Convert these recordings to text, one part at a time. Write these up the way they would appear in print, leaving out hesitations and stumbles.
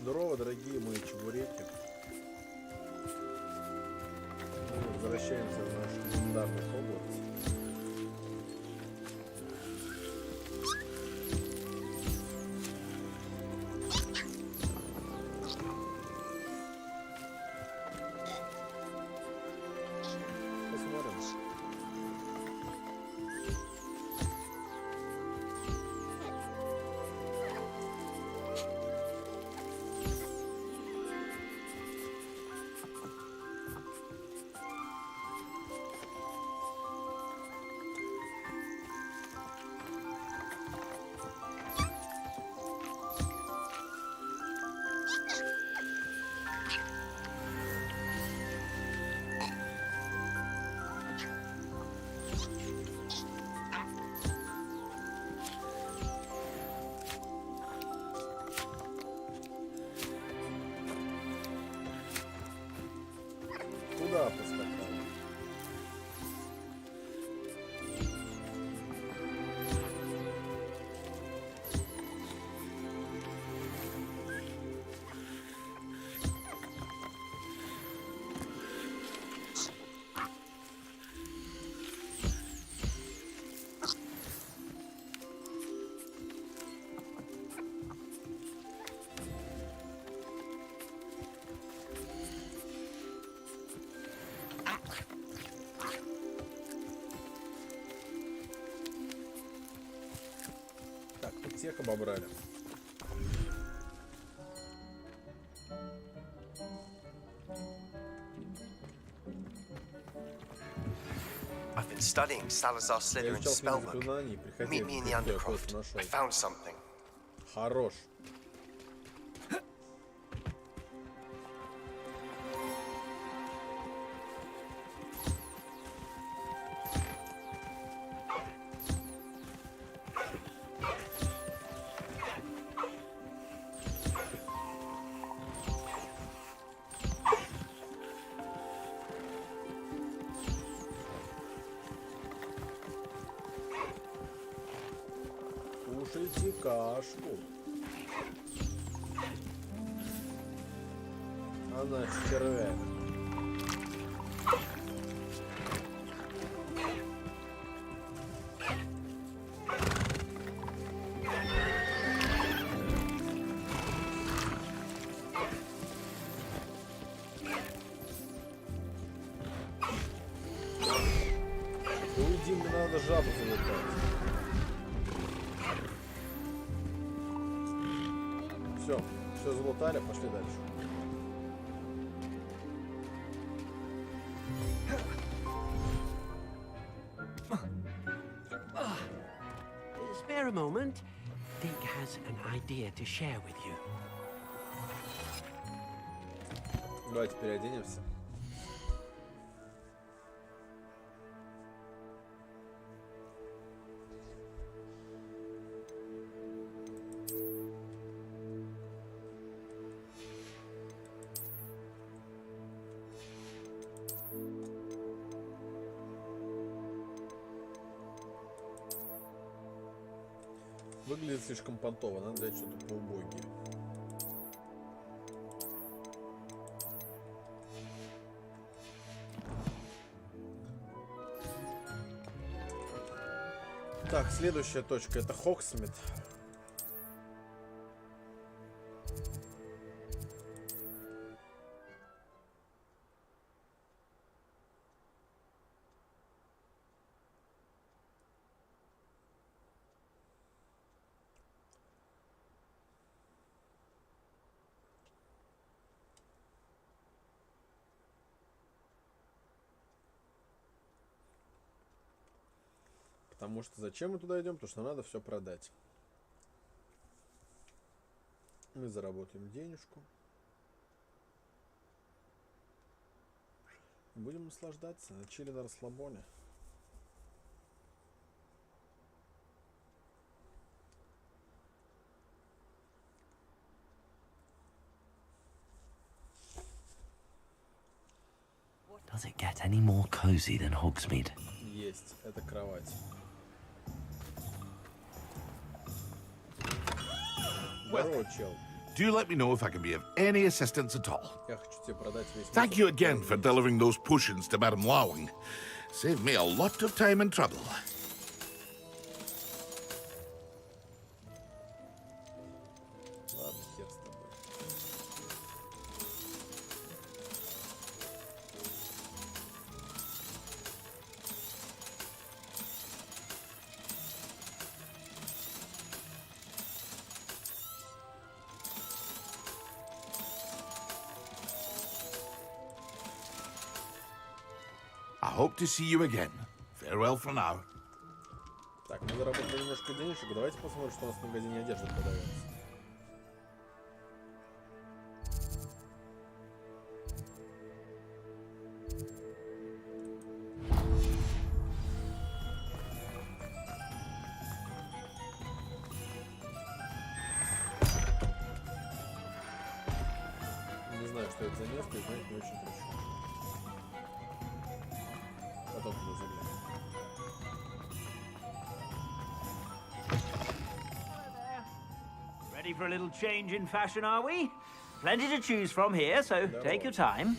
Здорово, дорогие мои чебуреки. Мы возвращаемся в наш легендарный Хогвартс. Посмотрим. Куда поскакал? Так, тут всех обобрали. I've been studying Salazar Я Slytherin's изучал книгу spellbook. заклинаний, приходи, Meet me in the я undercroft. кое-что нашел. I found something. Хорош. Кушайте кашку. Она с червями. Да уйди, мне надо жабу залетать. Все залутали, пошли дальше. Spare a moment. Dick has an idea to share with you. Давайте переоденемся. Выглядит слишком понтово, надо взять что-то поубогие. Так, следующая точка — это Хогсмит. Потому что зачем мы туда идем? Потому что надо все продать. Мы заработаем денежку. Будем наслаждаться, чили на расслабоне. Does it get any more cozy than Hogsmeade? Есть, это кровать. Здорово, чел. Do let me know if I can be of any assistance at all. Я хочу тебе продать весь Thank мусор, you который again for есть. delivering those potions to Madame Lowing. Saved me a lot of time and trouble. Ладно, хер с тобой. I hope to see you again. Farewell for now. Так, мы заработали немножко денежек. Давайте посмотрим, что у нас в магазине одежды продается. Не знаю, что это за место, и знать не очень хочу. Потом туда загляну. Ready for a little change in fashion, are we? Plenty to choose from here, so take your time.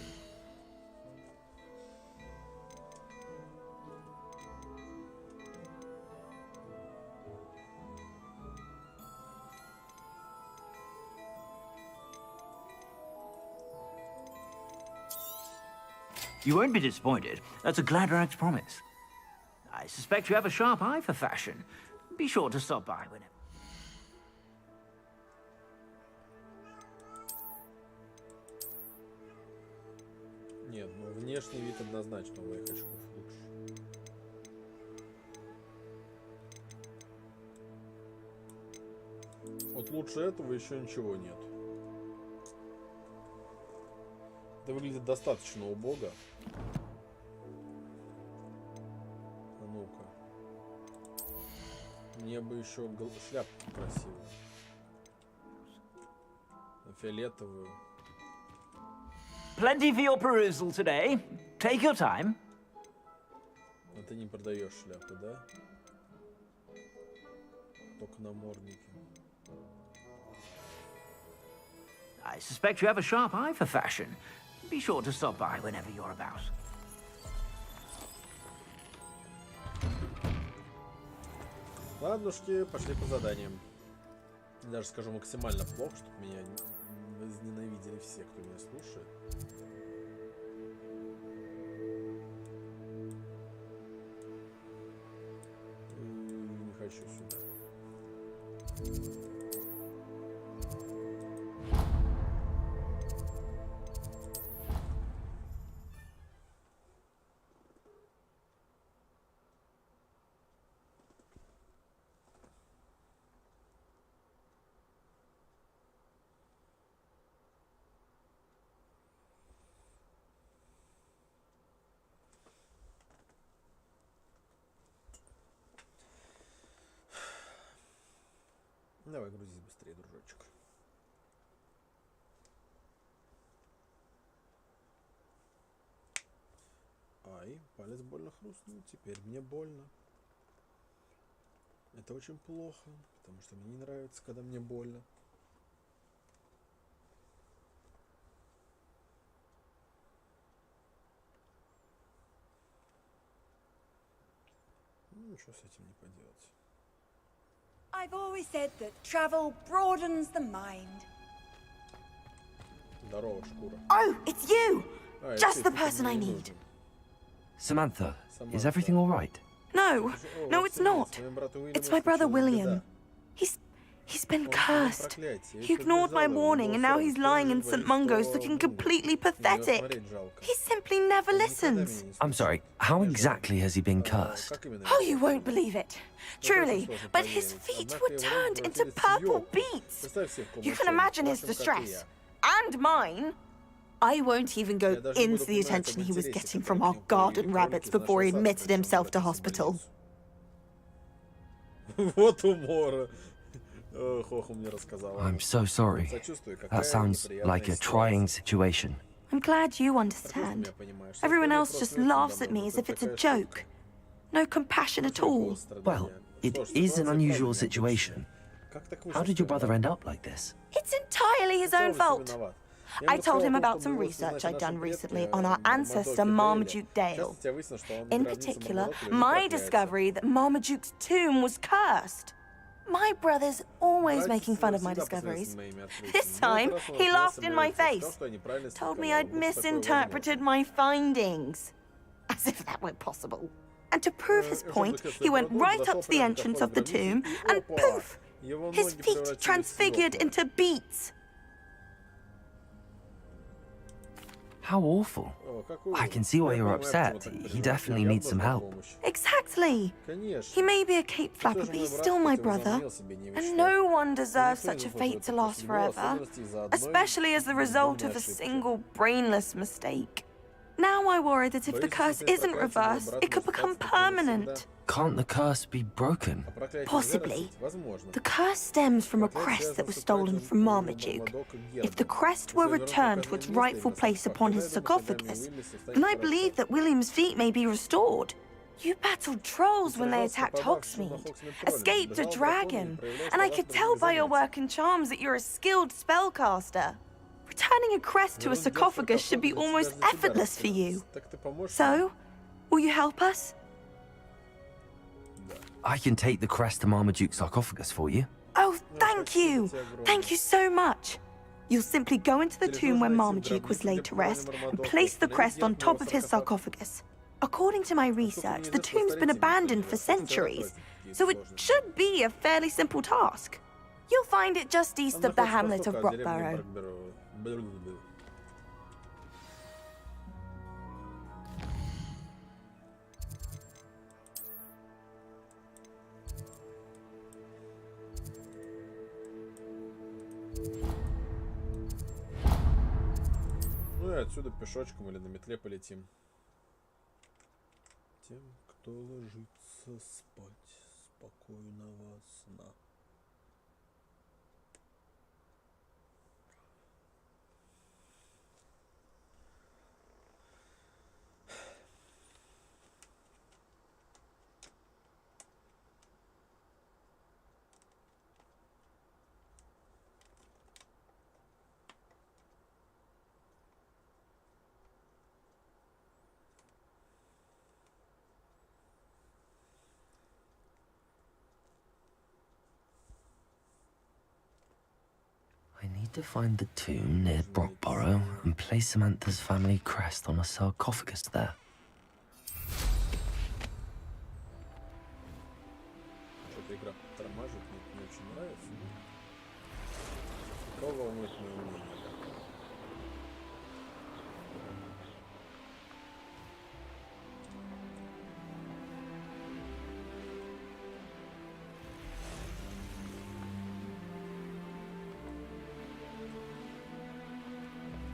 You won't be disappointed. That's a Gladrag's promise. I suspect you have a sharp eye for fashion. Be sure to stop by whenever. Нет, ну внешний вид однозначно у моих очков лучше. Вот лучше этого еще ничего нет. Это выглядит достаточно убого. А ну-ка. Мне бы еще шляпку красивую. Фиолетовую. Plenty for your perusal today. Take your time. А ты не продаешь шляпы, да? Только намордники. I suspect you have a sharp eye for fashion. Be sure to stop by whenever you're about. Ладнушки, пошли по заданиям. Даже скажу максимально плохо, чтобы меня возненавидели все, кто меня слушает. Не хочу сюда. Давай, грузись быстрее, дружочек. Ай, палец больно хрустнул. Теперь мне больно. Это очень плохо, потому что мне не нравится, когда мне больно. Ну, ничего с этим не поделать. I've always said that travel broadens the mind. Здорово, шкура. Oh, it's you! А, это Just ты, the ты person мне I не need. нужен. Samantha, is Samantha. everything all right? No, О, no, it's Василий, not. с моим братом Уильямом It's my brother случилась William. беда. He's been Он cursed. проклятие. He ignored my warning, and now he's lying in St. Mungo's looking completely pathetic. He simply never listens. I'm sorry, how exactly has he been cursed? Oh, you won't believe it. Truly, but his feet were turned into purple beets. You can imagine his distress. And mine. I won't even go into the attention he was getting from our garden rabbits before he admitted himself to hospital. Вот умора. Хоху мне рассказала. I'm so sorry. Сочувствую, какая That sounds неприятная like a ситуация. trying situation. I'm glad you Просто understand. меня понимаешь. Все Everyone остальные else просто just смеются laughs надо at me мной. as Это if it's a такая joke. шутка. No compassion at Какого all. страдания? Well, it Что ж, is an ситуация unusual правда необычная. situation. Как так вышло, How did что your brother я- end up like this? It's entirely his own Сам fault. виноват. Я I ему told рассказал him о том, about что some удалось узнать research о I'd нашем done recently предке, on our ancestor Мармадоке Marmaduke Дейле. В Dale. частности, выяснилось, что он In гробница particular, Мармадока my лежит discovery that Marmaduke's tomb was cursed. My brother's always Братец making fun of my всегда discoveries. посмеялся над моими открытиями. This Но time, этот раз он he рассмеялся laughed in моим my лицом, сказал, face, что я неправильно told me истолковал. I'd Будто такое misinterpreted возможно. my findings. As if that were possible. And to prove his point, he went right up to the entrance of the tomb, and poof! Его His ноги feet превратились в transfigured свёкла. into beets. How awful. О, какой I ужас. can see why Я you're понимаю, почему upset. так He переживаешь. definitely Я needs some нужна help. помощь. Exactly. Конечно. He may be a cape Всё flapper, же but мой he's брат, still my хоть и brother. возомнил себе не And мечтать. no one deserves Никто не such a заслуживает fate to такой last судьбы, forever, особенности из-за одной especially as the result of безумной a ошибки. single brainless mistake. Now I worry that if the Боюсь, curse если isn't проклятие, мой reversed, брат it could может become остаться таким навсегда. permanent. Can't the curse be broken? А проклятие нельзя Possibly. разрушить? Возможно. The curse stems from a Проклятие crest that связано was с stolen проклятием from у Marmaduke. Мармадока If the Герда. crest Если were вернуть returned to указанное its место rightful именно place саркофаг, upon тогда his я думаю, тогда sarcophagus, Уильяму станет then I хорошо. believe that William's feet may be restored. You battled trolls when they Сражался с attacked нападавшим на Hogsmeade, Hogsmeade троллем, escaped a бежал драконом и dragon, проявляешь and I талант could на tell by your занятии. work and charms that you're a skilled spellcaster. Returning a crest to a Вернуть Герда sarcophagus should be саркофаг для almost тебя же effortless for you. Так ты поможешь мне? So, will you help us? I can take the crest to Marmaduke's sarcophagus for you. Oh, thank you! Thank you so much! You'll simply go into the tomb where Marmaduke was laid to rest and place the crest on top of his sarcophagus. According to my research, the tomb's been abandoned for centuries, so it should be a fairly simple task. You'll find it just east Она of the хочет hamlet of востока, а деревня Brockborough. Брокборо. Ну и отсюда пешочком или на метле полетим. Тем, кто ложится спать, спокойного сна. I need to find the tomb near Brockborough and place Samantha's family crest on a sarcophagus there. Что-то игра тормажит, мне это не очень нравится. Кого волнует мое мнение?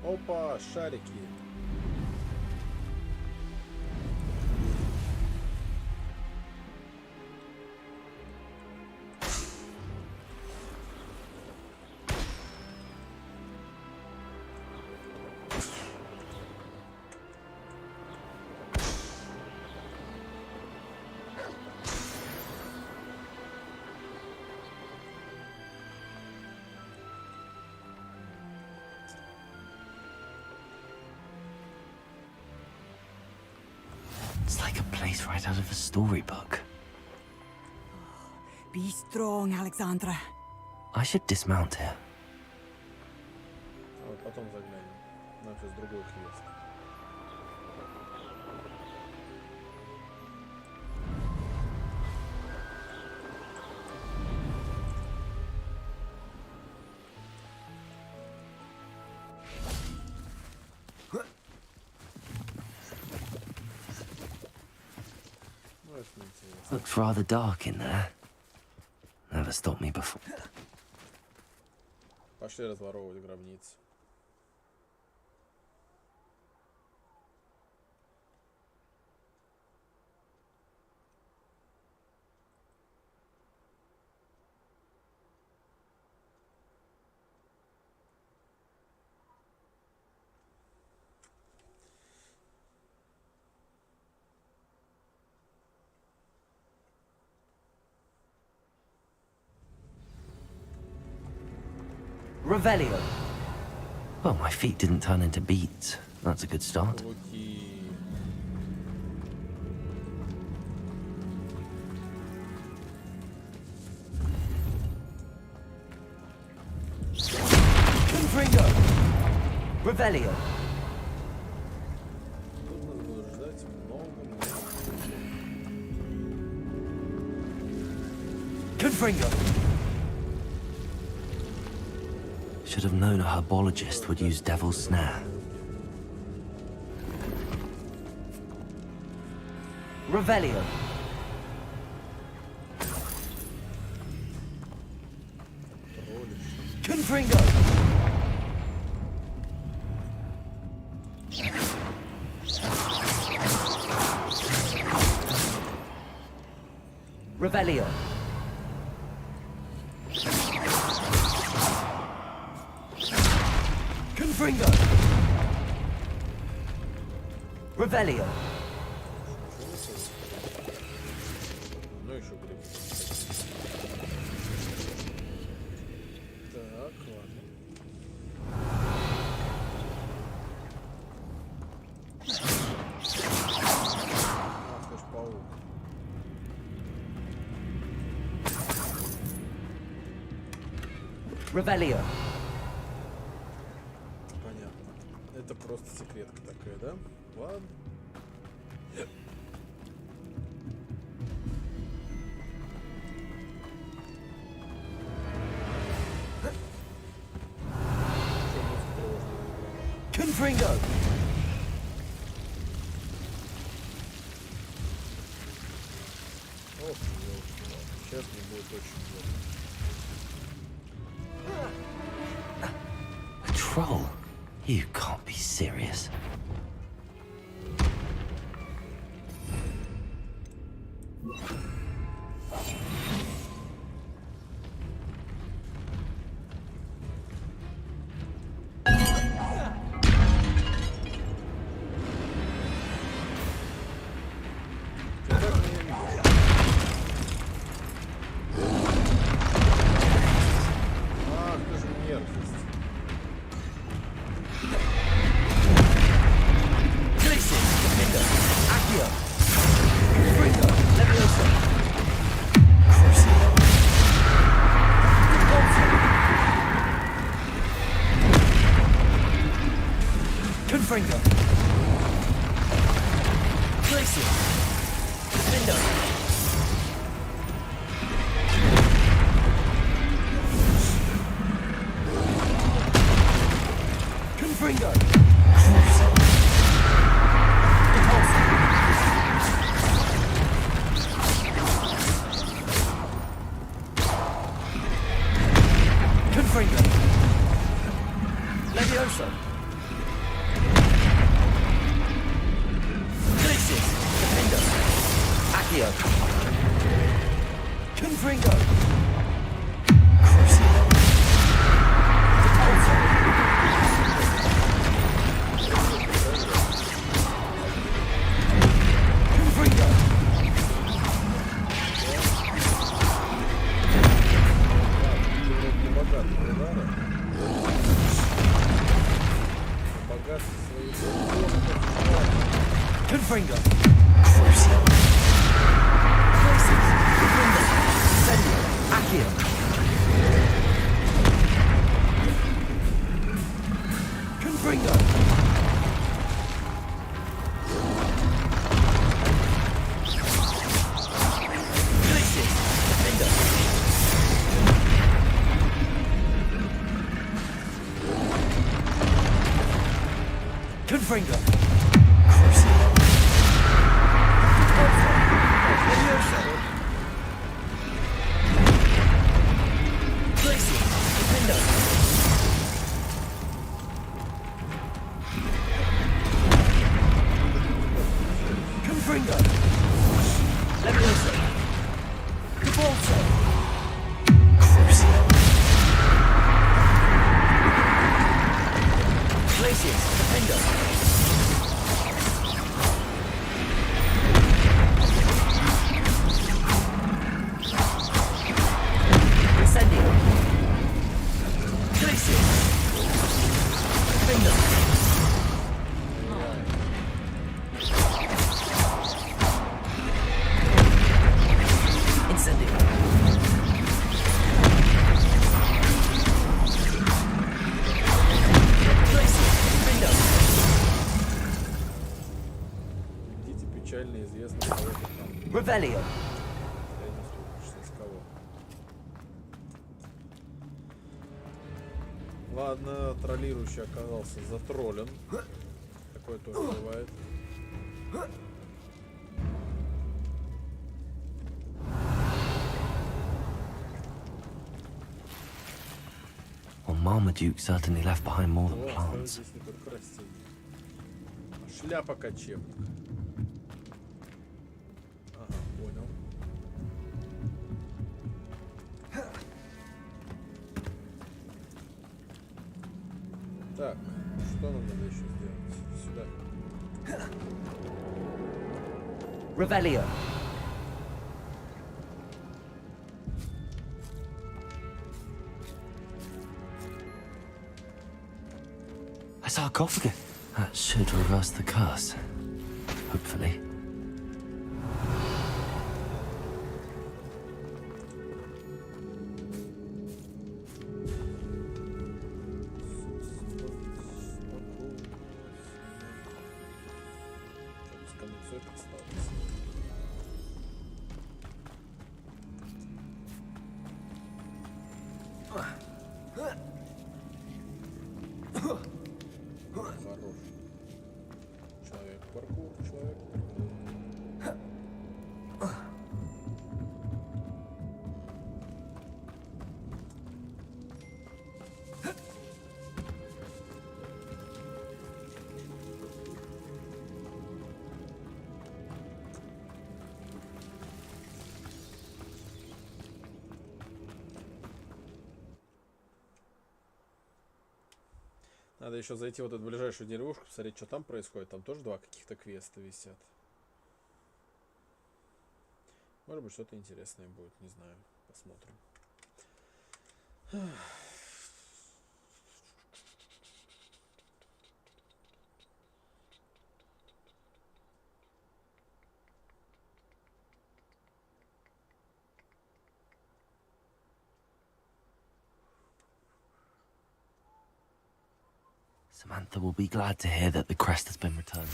Опа, шарики. It's like a place right out of a storybook. Be strong, Alexandra. I should dismount here. А вот потом заглянем. Нам сейчас другой квест. Ну, это неинтересно. Looks rather dark in there. Never stopped me before. Пошли разворовывать гробницы. Revelio. Well, my feet didn't turn into beets. That's a good start. Окей. Confringo. Revelio. Тут надо было ждать много. Confringo. Should have known a herbologist would use Devil's Snare. Revelio. Confringo. Revelio. Confringo. Revelio. Ну еще гриб. Так, ладно. Ах ты ж паук. Revelio. Понятно. Это просто секретка такая, да? Ладно. Confringo. Ох, елки-палки. Сейчас мне будет очень плохо. A troll? You can't be serious. Ах, ты же мерзость. Confringo. Glacier. Defendo. Confringo. Confringo. Levioso. Glacius. Defendo. Accio. Confringo. Crucio. Repulso. Confringo. Confringo. Crucio. Glacius. Defendo. Incendio. Accio. Confringo. Glacius. Defendo. Confringo. Crucio. Repulso. Levioso. Glacius. Defendo. Confringo. Levioso. Repulso. Crucio. Glacius. Defendo. Идите печально известно кого-то там. Revelio. Я не успел, с кого. Ладно, троллирующий оказался затроллен. Такое тоже бывает. Well, Marmaduke certainly left behind more than Вот, plants. здесь не только растения. А шляпа кочевник. Ага, понял. Так, что нам надо еще сделать? Сюда. Revelio. A sarcophagus. That should reverse the curse. Hopefully. С концой подставился. Хорош. Человек-паркур, человек-паркур. Надо еще зайти в вот эту ближайшую деревушку, посмотреть, что там происходит. Там тоже два каких-то квеста висят. Может быть, что-то интересное будет, не знаю. Посмотрим. Samantha will be glad to hear that the crest has been returned.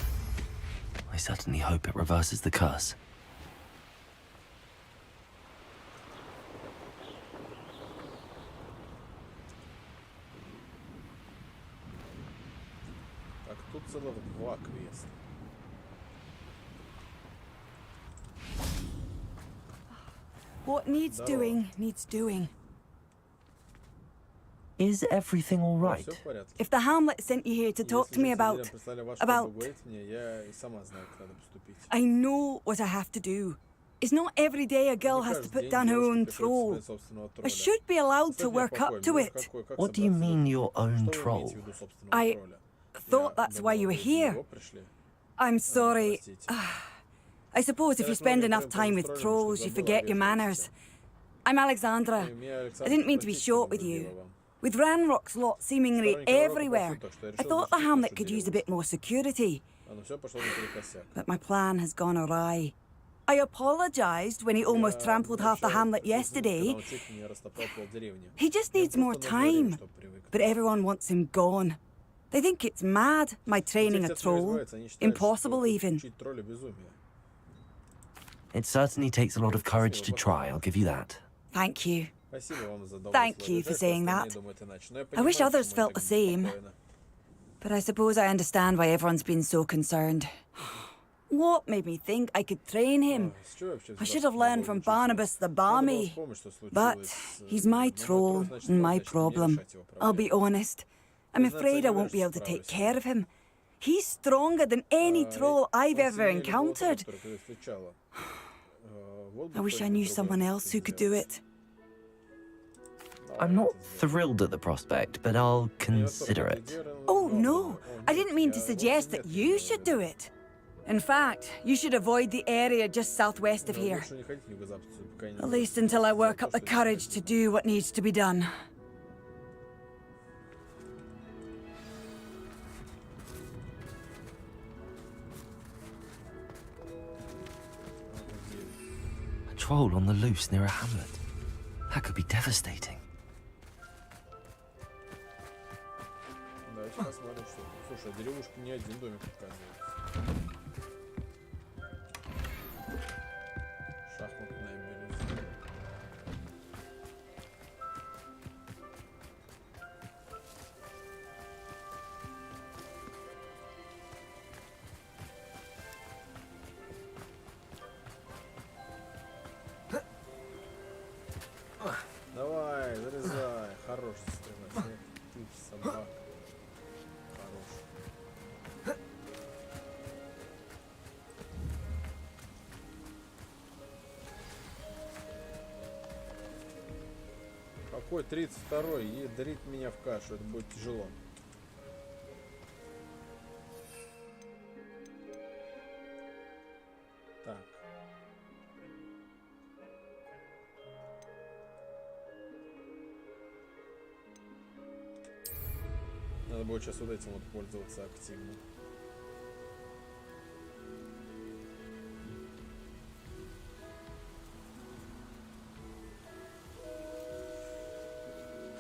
I certainly hope it reverses the curse. Так, тут целых два квеста. What needs Здорово. doing, needs doing. Is everything all right? Все в порядке. If the Hamlet sent you here to talk to me about... about- мне, я и сама знаю, как надо поступить. I know what I have to do. It's not every day a girl Не has to каждый put день down her девушке own приходится troll. своего собственного I тролля. should be allowed to Оставь меня в work up покое. to Мне it. какой- как What do you собраться? mean your own Что вы troll? имеете в виду собственного I тролля? thought Я that's why you думал, were вы из here. него пришли. I'm sorry. Простите. I suppose if you так spend много enough времени time with провел, trolls, что you забыл о forget your manners. вежливости. I'm Alexandra. Меня Александр I didn't mean to be простите, short что with you. навредила вам. With Ranrock's lot seemingly Сторонники Ranrock'а everywhere, повсюду, так что я I решил thought the защитить Hamlet нашу could use a деревушку. bit more security, А ну все пошло наперекосяк. but my plan has gone awry. I apologized when he almost trampled half the Hamlet yesterday. Когда он чуть не растоптал полдеревни. He just Ему needs more просто нужно время, time. чтобы привыкнуть. But everyone wants him gone. They think it's mad, my training Те, a кто troll. избавится, они считают, Impossible что even. учить тролля безумие. It certainly takes a lot of courage to try, I'll give you that. Thank you. Спасибо вам за Thank удовольствие. you for Жаль, что saying остальные that. думают иначе, но я I wish понимаю, others почему felt они the так same. беспокойны. But I suppose I understand why everyone's been so concerned. What made me think I could train him? Ой, с чего я вообще I взял, should что have надо learned было from учиться? Barnabas the Надо было Barmy. вспомнить, что случилось But с, he's my но troll значит, and my значит, мне problem. решать его I'll be проблемы. honest. I'm Признаться, afraid I не won't be верю, able to что take справлюсь. care of him. He's stronger than any А, troll I've он ever сильнее любого тролля, encountered. которого ты встречала. Вот бы I wish I кто-нибудь knew другой someone мог else who это could do сделать. it. I'm not Давай это сделаем. thrilled at the prospect, but I'll Я тоже consider так it. делаю, Oh, но no. думаю, I о, didn't нет, mean to я вовсе suggest нет that не you имел в should виду. do it. In fact, you should avoid the area just southwest of Но here. лучше не ходить в юго-запад, пока не At least until I work up the courage to do what needs to be done. patrol on the loose near a hamlet. That could be devastating. Давайте посмотрим, что. Слушай, а деревушка не один домик оказывается. Шахматная бирюза. Давай, зарезай. Хорош стрелять. Ты собака. Хорош. Какой 32-й? Ядрит меня в кашу. Это будет тяжело. Так. Надо будет сейчас вот этим вот пользоваться активно.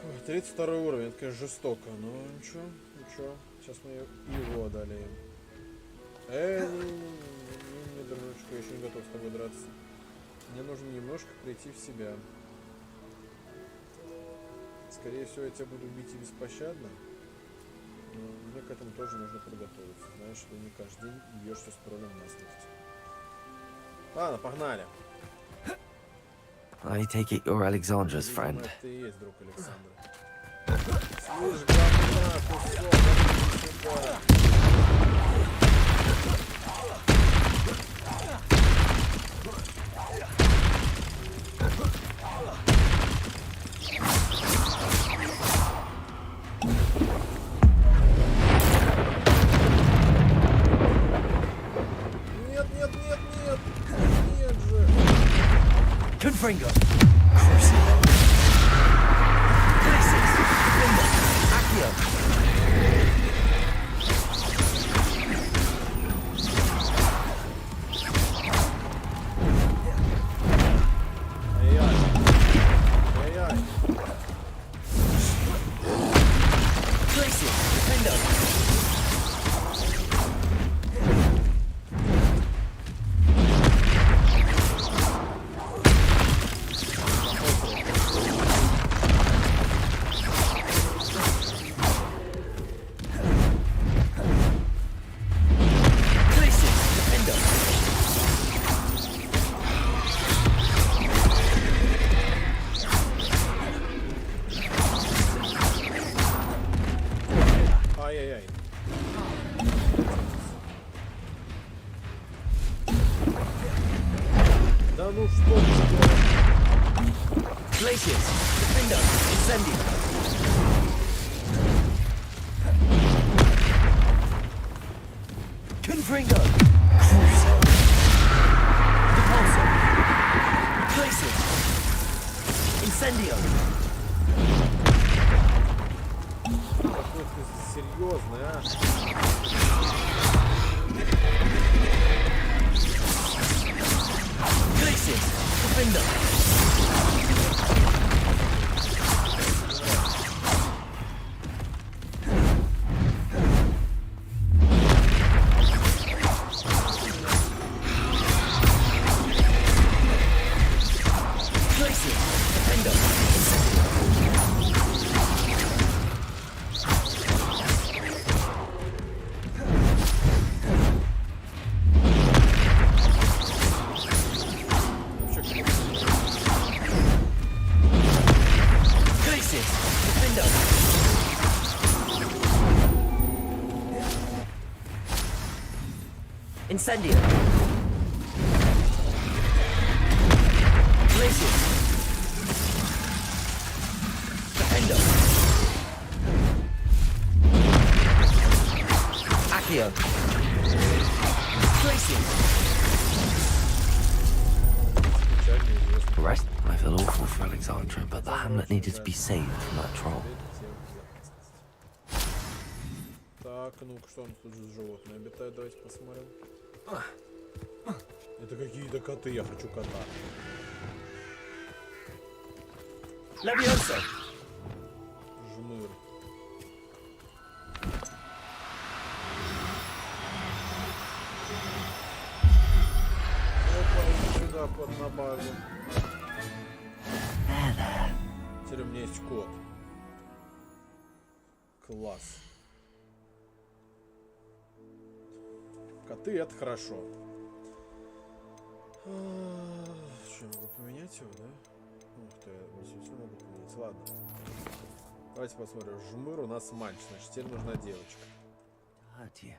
Ой, 32 уровень, это, конечно, жестоко, но ничего, ничего. Сейчас мы его одолеем. Не, дружочка, я еще не готов с тобой драться. Мне нужно немножко прийти в себя. Скорее всего, я тебя буду бить и беспощадно. Но мне к этому тоже нужно подготовиться. Знаешь, что не каждый день бьешься с троллем насмерть. Ладно, погнали. I take it you're Alexandra's Видимо, friend. это и есть друг Александра. Слышь, говна, кусок, иди сюда. Нет, нет, нет, нет. Нет же. Confringo. Ай-яй. Ай-яй. Ай-яй-яй. Да ну что ты делаешь? Glaciers. Defender. Incendio. Confringo. Repulsor. Glaciers. Incendio. Какой ты серьезный, а? Glaciers. Defender. Glaciers. Defender. Glaciers. Defender. Incendio. Glaciers. Defender. Accio. Glaciers. The rest, I feel awful for Alexandra, but the hamlet needed to be saved from that troll. Так, ну-ка, что у нас тут за животные обитают? Давайте посмотрим. Это какие-то коты, я хочу кота. Leviosa. Жмыр. Опа, иди сюда, кот на базу. Теперь у меня есть кот. Класс. Коты это хорошо. Что, могу поменять его, да? Ух ты, я действительно могу поменять. Ладно. Давайте посмотрим. Жмыр у нас мальчик, значит, теперь нужна девочка. Мальчик,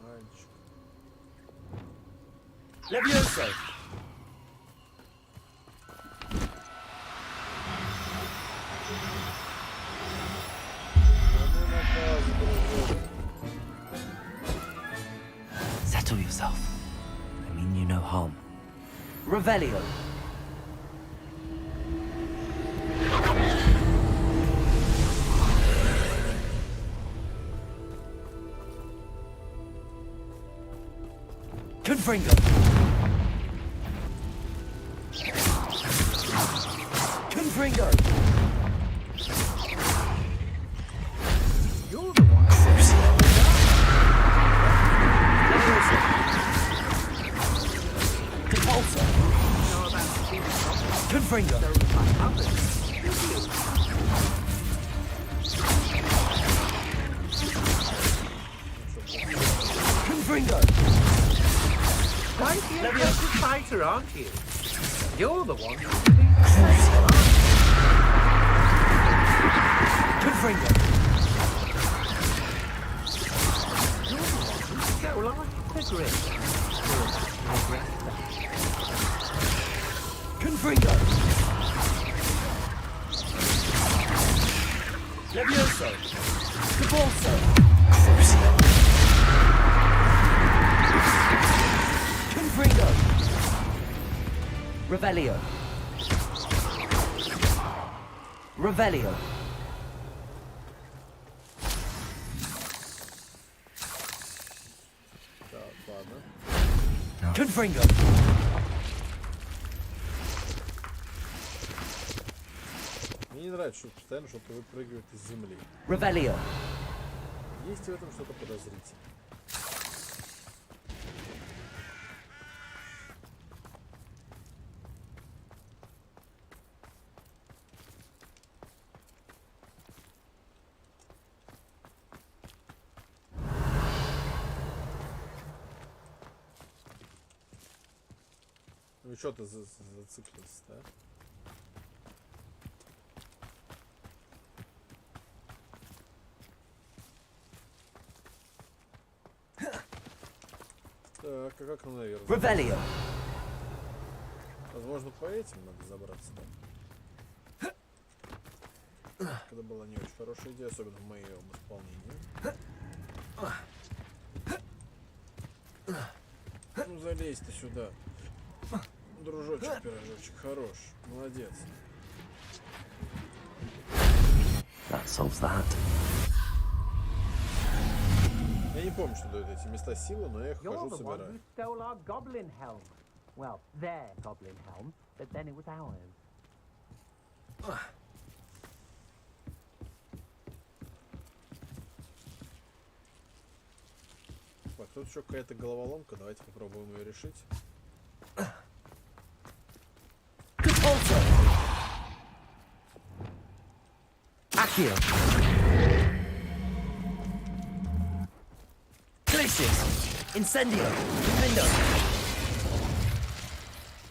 мальчик. Leviosa. Settle yourself. I mean you no harm. Revelio. Confringo. Confringo. You're the one. Compulsor. Confringo. Confringo. Leviosa's fighter, aren't you? You're the one. Confringo. Go like a grip. Confringo. Levioso. Cabalso. Confringo. Revelio. Revelio. Так, ладно. Confringo. Мне не нравится, что постоянно что-то выпрыгивает из земли. Revelio. Есть в этом что-то подозрительное. Ну что ты зациклился, да? Так, а как нам наверх? Revelio. Возможно, по этим надо забраться, да? Когда была не очень хорошая идея, особенно в моем исполнении. Ну залезь ты сюда. Дружочек, пирожочек, хорош. Молодец. That solves that. Я не помню, что дают эти места силы, но я их You're хожу, the one собираю. who stole our goblin helm. Well, their goblin helm, but then it was ours. Так, тут еще какая-то головоломка, давайте попробуем ее решить. Compulsor. Accio. Glacius. Incendio. Window.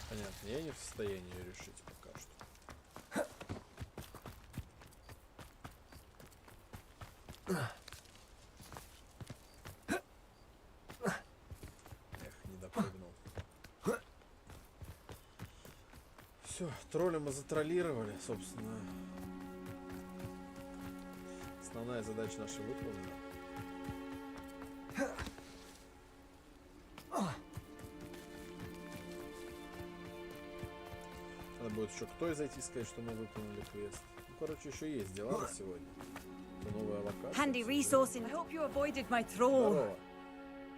Понятно, я не в состоянии ее решить пока что. Эх, не допрыгнул. Все, тролля мы затроллировали, собственно. Основная задача наша выполнена. Надо будет еще кто зайти сказать, что мы выполнили квест. Ну, короче, еще есть дела на сегодня. Это новая локация. Handy resource. I hope you avoided my throw. Здорово.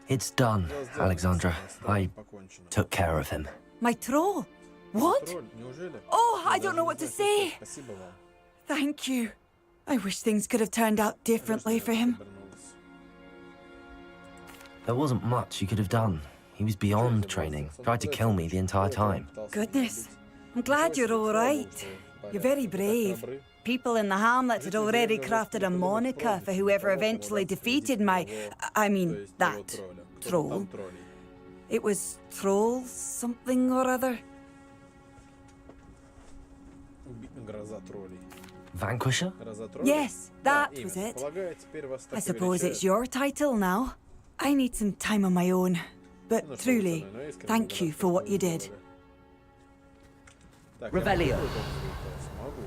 It's done, Дело сделано. Alexandra. С троллем I покончено. took care of him. My troll? What? Тролль, неужели? Oh, Я I даже don't know не what to знаю, что say. сказать. Спасибо вам. Thank you. I wish things could have turned out differently for him. Обернулась. There wasn't much you could have done. He was beyond training, tried to kill me the entire time. Goodness. I'm glad you're all right. You're very brave. People in the hamlet had already crafted a moniker for whoever eventually defeated that troll. It was Troll something or other. Гроза троллей. Vanquisher? Гроза троллей? Yes, Да, that именно. was it. Полагаю, теперь вас так I и suppose величают. it's your title now. I need some time on my own. Ну, But что вы, truly, пацаны, ну, искренне thank you благодарен, for what что you вы did. сделали. Так, я Revelio. могу потом залетать? Могу.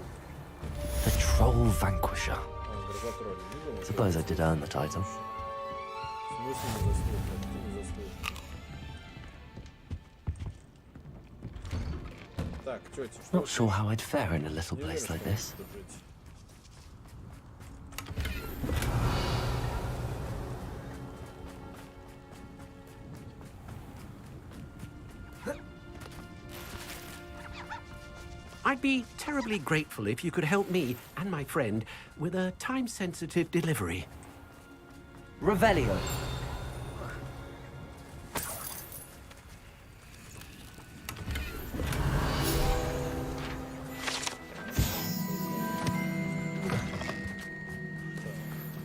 The Troll Vanquisher. Гроза троллей. Не думаю, что Suppose I это did earn the title. В смысле не заслуженно? Ты не заслуженно. Так, тетя, что Not sure how I'd fare in a little Не place уверен, like что this. тут жить. I'd be terribly grateful if you could help me and my friend with a time-sensitive delivery. Revelio.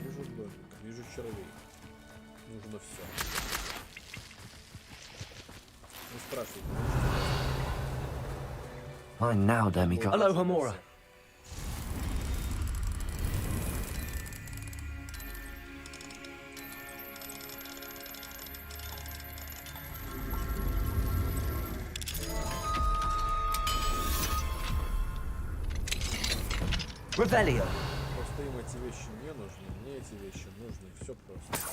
Вижу домик, вижу червей. Нужно все. Не спрашивайте. Mine now, demigod. Hello, Hamora. Revelio. Просто им эти вещи не нужны, мне эти вещи нужны. Все просто.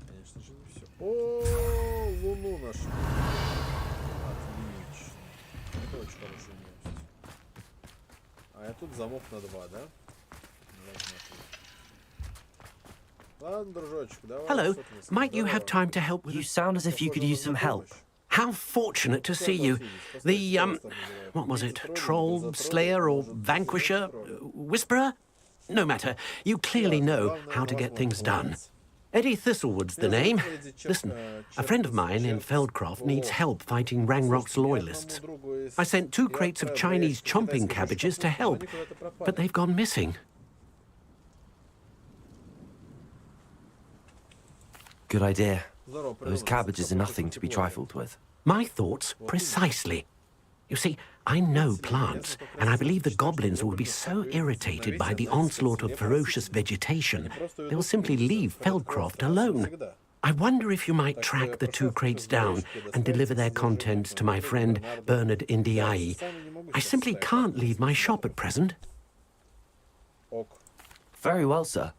Конечно же, не все. О, Луну нашли. Отлично. Это очень хорошая новость. А тут замок на 2, да? Давай смотри. Ладно, дружочек, давай. Hello. что ты мне Might you have сказал? time to help with You us? sound as if you could use some help. How fortunate to see you. The, what was it? Troll, Slayer, or Vanquisher? Whisperer? No matter. You clearly know how to get things done. Eddie Thistlewood's the name. Listen, a friend of mine in Feldcroft needs help fighting Rangrock's loyalists. I sent 2 crates of Chinese chomping cabbages to help, but they've gone missing. Good idea. Здорово, Those придумал. cabbages are nothing to be trifled with. My thoughts precisely. You see, I know plants, and I believe the goblins will be so irritated by the onslaught of ferocious vegetation, they'll simply leave Feldcroft alone. I wonder if you might track the 2 crates down and deliver their contents to my friend Bernard Indiai. I simply can't leave my shop at present. Ок. Very well, sir.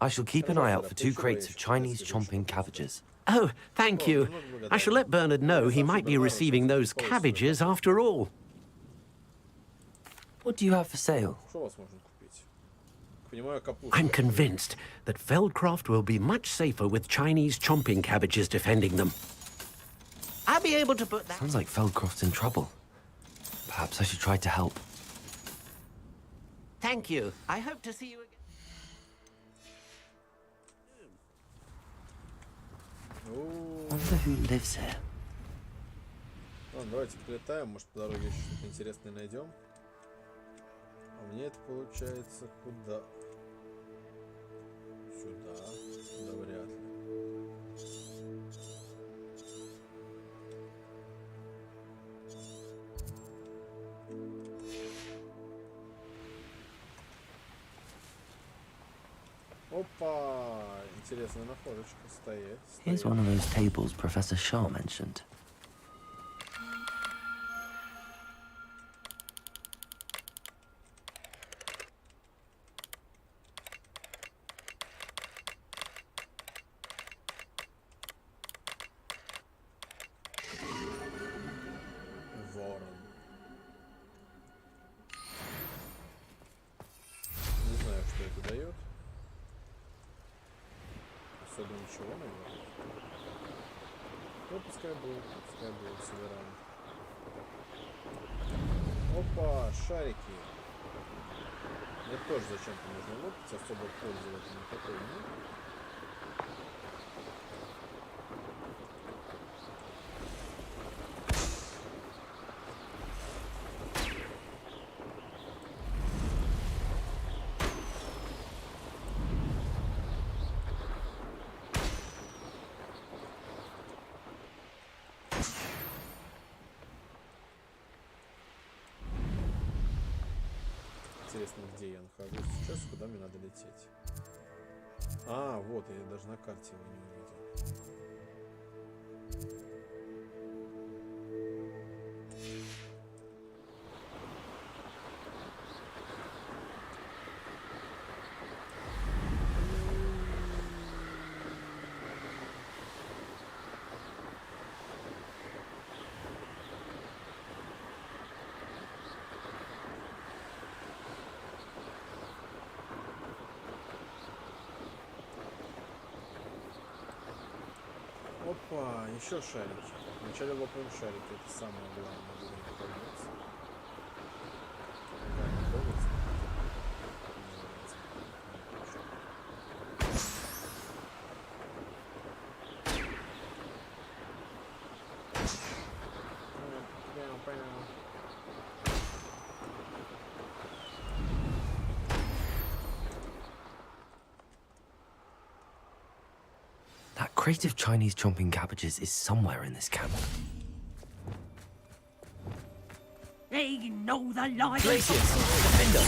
I shall keep an eye out for 2 crates of Chinese chomping cabbages. Oh, thank you. I shall let Bernard know he might be receiving those cabbages after all. What do you have for sale? Что у вас можно купить? Понимаю, капуста. I'm convinced that Feldcroft will be much safer with Chinese chomping cabbages defending them. I'll be able to put that... Sounds like Feldcroft's in trouble. Perhaps I should try to help. Thank you. I hope to see you again. Wonder who lives here. Ладно, давайте прилетаем, может по дороге еще что-то интересное найдем. А мне это получается куда? Сюда. Сюда вряд ли. Опа! Интересная находочка. Стоять. Here's one of those tables Professor Shaw mentioned. Ворон. особо ничего, наверное. Ну, пускай будет, собираем. Опа, шарики. Мне тоже зачем-то нужно лопать, особо пользы в этом никакой нет. Интересно, где я нахожусь сейчас, куда мне надо лететь. А, вот, я даже на карте его не увидел. Опа, еще шарики. Вначале лопаем шарики, это самое главное. Будем пользоваться. Главное пользоваться. That crate of Chinese chomping cabbages is somewhere in this camp. They know the lie. Glacius! Defender!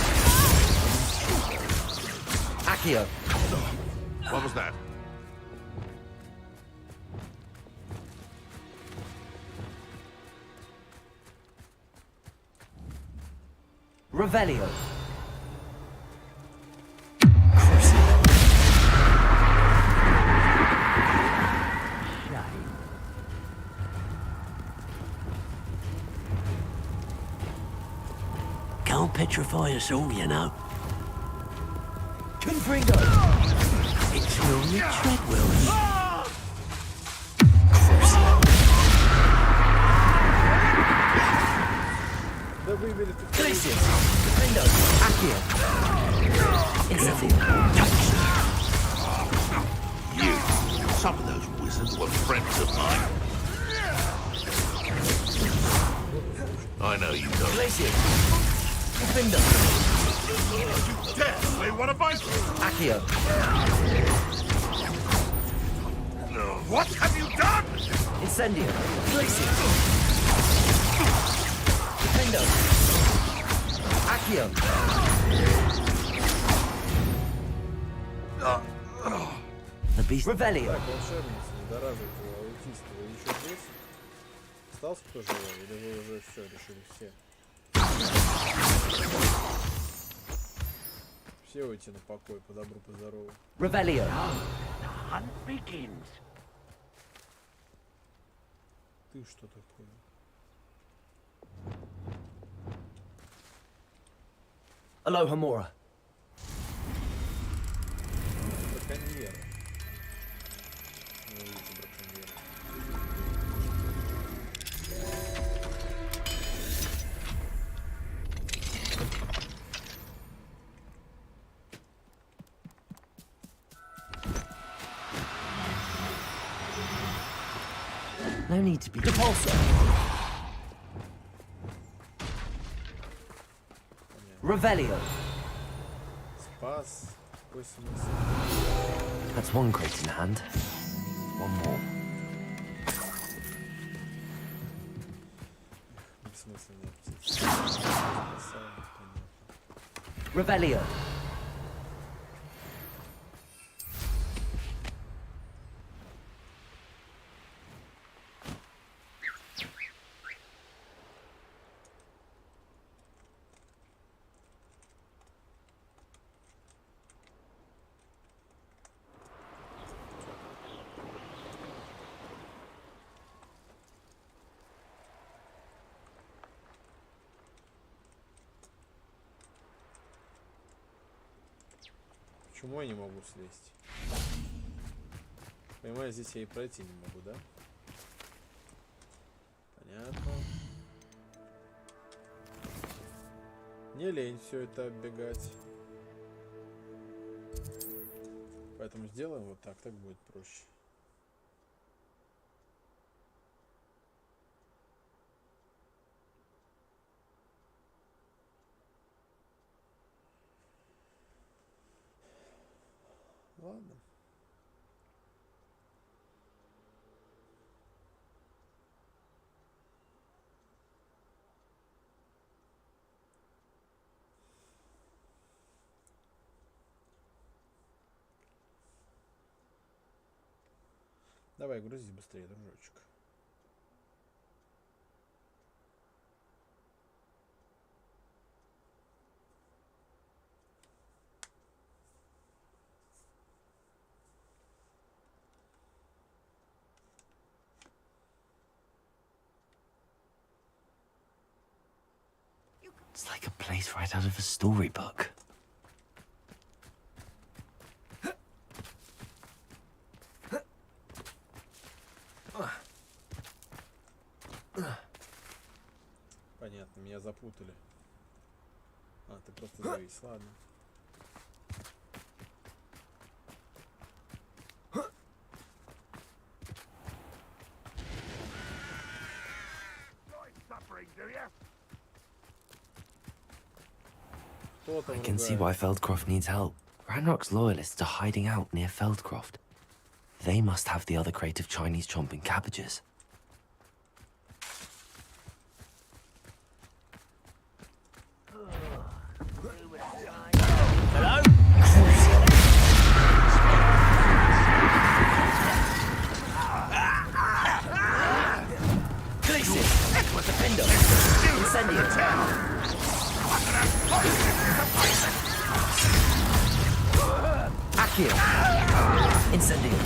Accio! What was that? Revelio! Can't petrify us all, you know. Confringo! It's only Treadwell. Да выбери тут. Glacius! Defendo! Accio! Interfere! You. Some of those wizards were friends of mine. I know you don't. Glacius! Defendo! You dare play one of my... Accio! No. What have you done? Incendio! Glacius! Defendo! Accio! The beast... Revelio! Так, волшебница, недоразовый аутист, вы еще здесь? Остался кто живой? Или вы уже все решили все? Все уйти на покой, по добру, по здорову. Revelio! The hunt begins. Ты что такое? Aloha Mora! Браконьер. Не увидите браконьера. No need to be... Repulsor! Revelio! Спас. Какой смысл? That's one crate in hand. One more. Бессмысленная птица. Спасаем, понятно. Revelio! Почему я не могу слезть? Понимаю, здесь я и пройти не могу, да? Понятно. Не лень все это оббегать. Поэтому сделаем вот так, так будет проще. Ладно. Давай, грузись быстрее, дружочек. It's like a place right out of a storybook. Понятно, меня запутали. А, ты просто завис, ладно. I can see why Feldcroft needs help. Ranrock's loyalists are hiding out near Feldcroft. They must have the other crate of Chinese chomping cabbages. Incendio.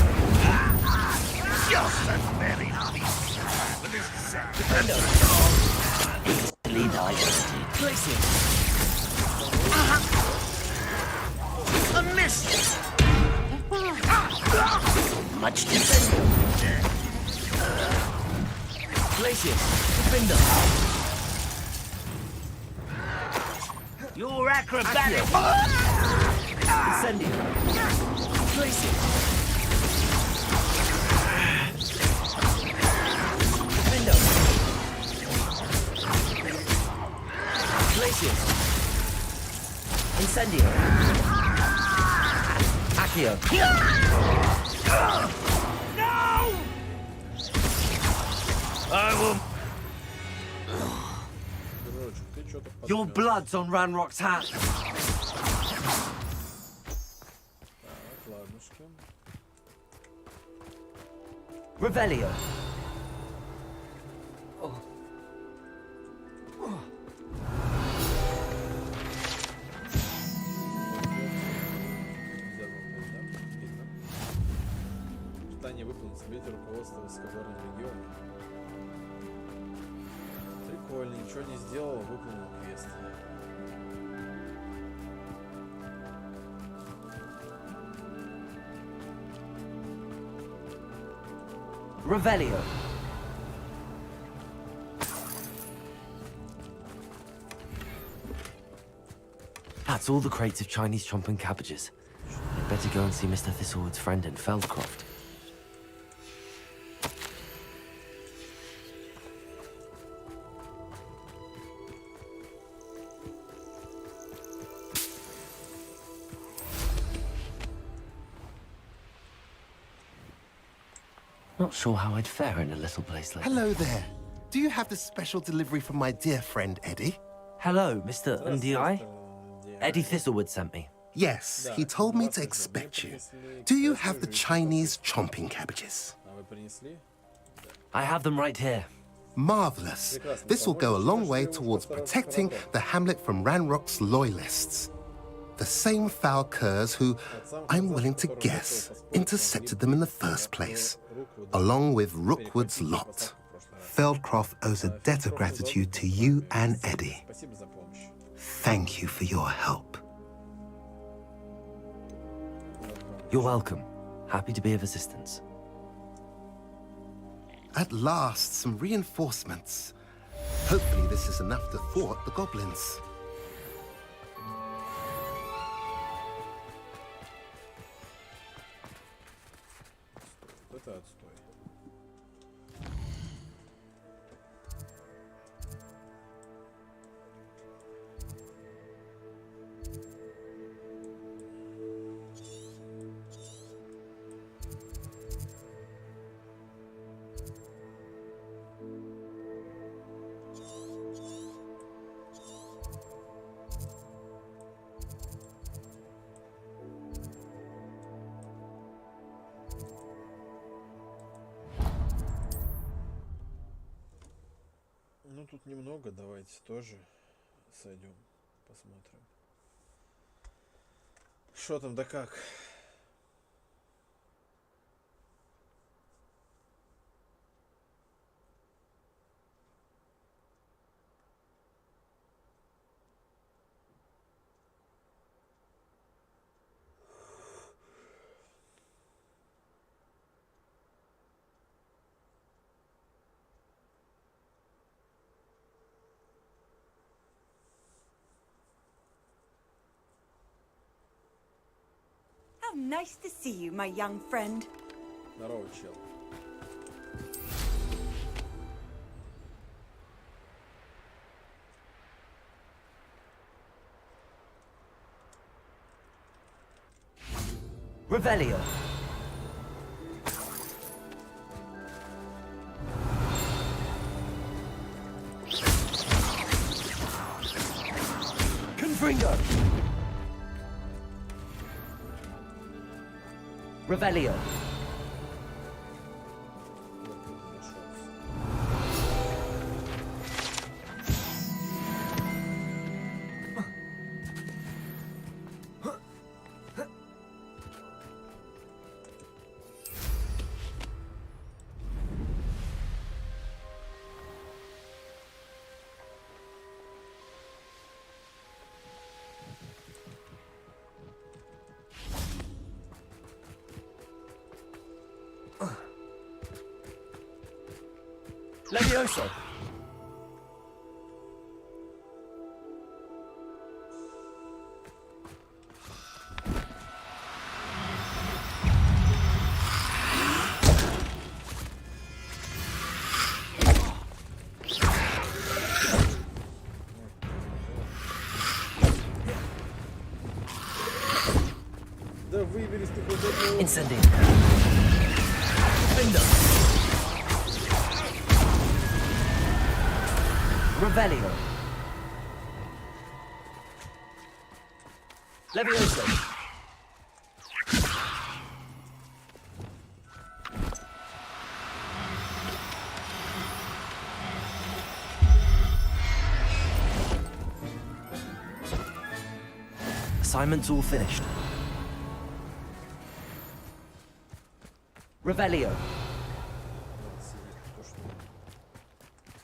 Just as very nice. Defendo. Instantly digested. Place it. A miss. Much defendo. Place it. Defender. You're acrobatic. Incendio. Place it. Defendo. Place it. Incendio. Accio. No! I will. Дружочек, ты что-то Your blood's on Ranrock's hands. Так, ладнушки. Revelio. Задание выполнить. Соберите руководство высокогорного региона. Прикольно, ничего не сделал, выполнил квест. Revelio. That's all the crates of Chinese chomping cabbages. I'd better go and see Mr. Thistlewood's friend in Feldcroft. Not sure how I'd fare in a little place like Hello there. Do you have the special delivery from my dear friend Eddie? Hello, Mr. Ndi. Eddie Thistlewood sent me. Yes, he told me to expect you. Do you have the Chinese chomping cabbages? А вы принесли? I have them right here. Marvelous. This will go a long way towards protecting the hamlet from Ranrock's loyalists. The same foul curs who, I'm willing to guess, intercepted them in the first place, along with Rookwood's lot. Feldcroft owes a debt of gratitude to you and Eddie. Спасибо за помощь. Thank you for your help. You're welcome. Happy to be of assistance. At last, some reinforcements. Hopefully this is enough to thwart the goblins. Это отстой. Ну тут немного, давайте тоже сойдем, посмотрим. Что там да как? How nice to see you, my young friend. Здорово, чел. Revelio. Confringo. Revelio. Levioso. Да выберись ты хоть одну. Incendio. Defender. Revelio. Levioso. Assignment's all finished. Revelio.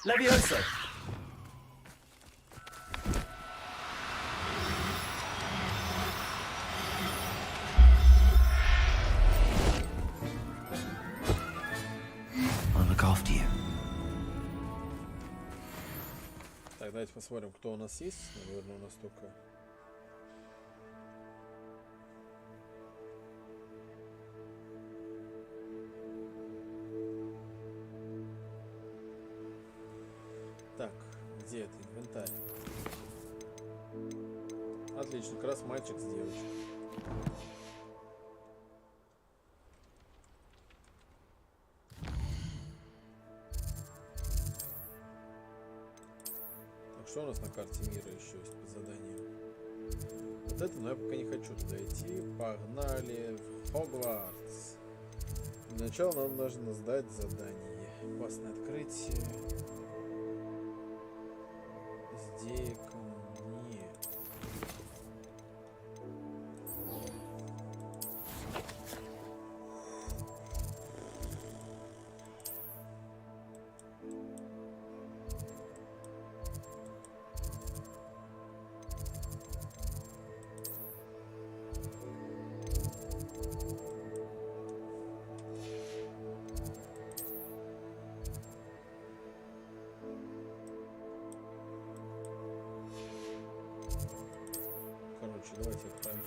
Levioso. I'll look after you. Так, давайте посмотрим, кто у нас есть. Наверное, у нас только... Так, где это? Инвентарь. Отлично, как раз мальчик с девочкой. Так, что у нас на карте мира еще есть по заданию? Вот это, но я пока не хочу туда идти. Погнали в Хогвартс. Для начала нам нужно сдать задание. Опасное открытие. Здесь не.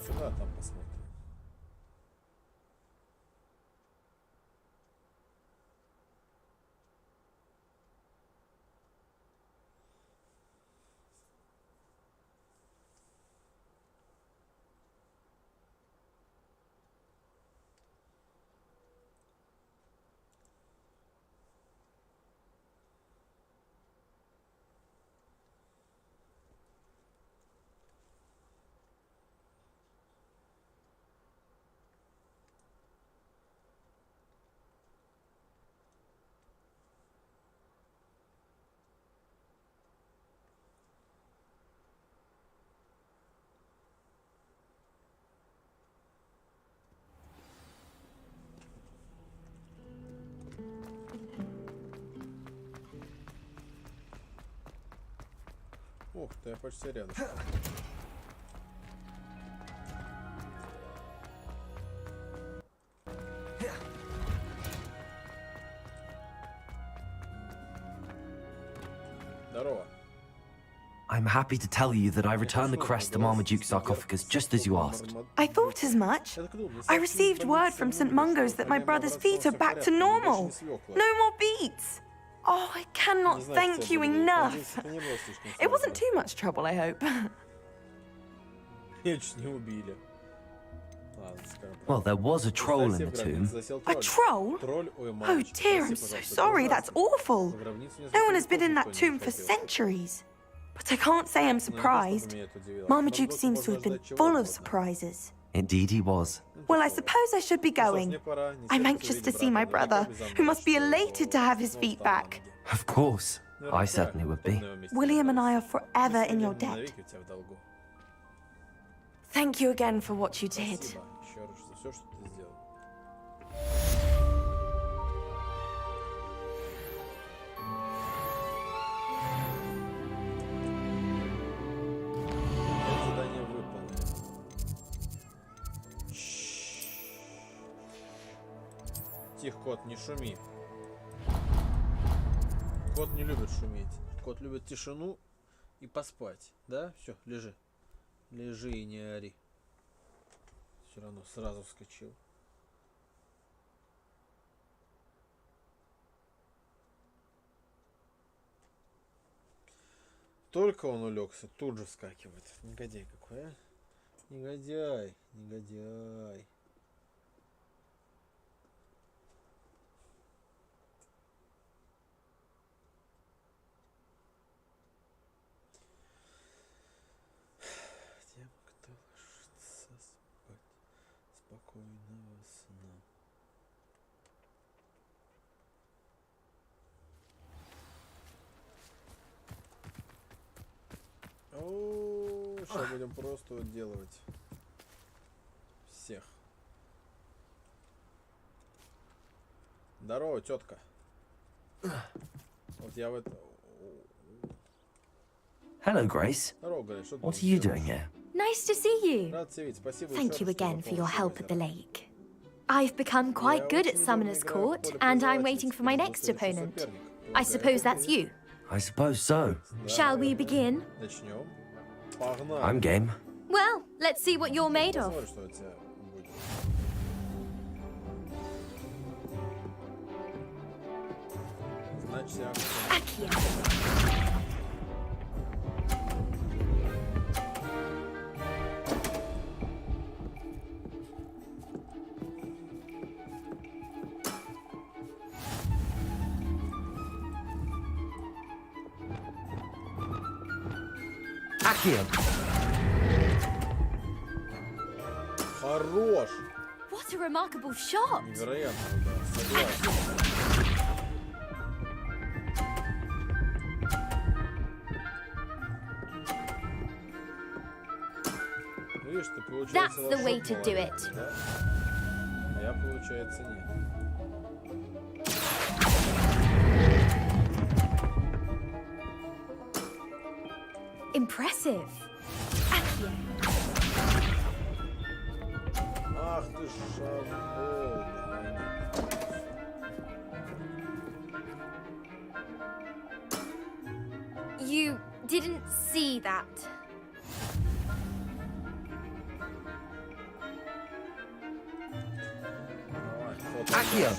сюда, а там посмотрим. Ух ты, я почти рядом. Здорово. I'm happy to tell you that I returned the crest to Marmaduke's sarcophagus just as you asked. I thought as much. I received word from St. Mungo's that my brother's feet are back to normal. No more beats. Oh, I cannot thank you enough. It wasn't too much trouble, I hope. Меня чуть не убили. Well, there was a troll in the tomb. A troll? Oh dear, I'm so sorry, that's awful. No one has been in that tomb for centuries. But I can't say I'm surprised. Marmaduke seems to have been full of surprises. Indeed, he was. Well, I suppose I should be going. I'm anxious to see my brother, who must be elated to have his feet back. Of course. I certainly would be. William and I are forever in your debt. Thank you again for what you did. Тихо, кот, не шуми. Кот не любит шуметь. Кот любит тишину и поспать. Да? Все, лежи. Лежи и не ори. Все равно сразу вскочил. Только он улегся, тут же вскакивает. Негодяй какой, а? Негодяй, негодяй. Спокойного сна. О, сейчас будем просто уделывать всех. Здорово, тетка. Вот я в это. Hello, Grace. Здорово, Грейс. Что ты What тут are you делаешь? doing here? Nice to see you. Рад тебя видеть. Спасибо Thank еще you раз, что again for your помог help at the озеро. lake. I've become quite good at Summoner's Court, and I'm waiting for my next opponent. I suppose that's you. I suppose so. Shall we begin? Начнем. Погнали. I'm game. Well, let's see what you're made of. Посмотрим, что у тебя будет. Значит, я... Accio. Accio. Хорош! What a remarkable shot. Невероятно, да, согласен. Видишь, ты, получается, That's the way to do волшебного, it. да? А я, получается, нет. Impressive. Accio. Ах ты ж шабол, You didn't see that. Accio!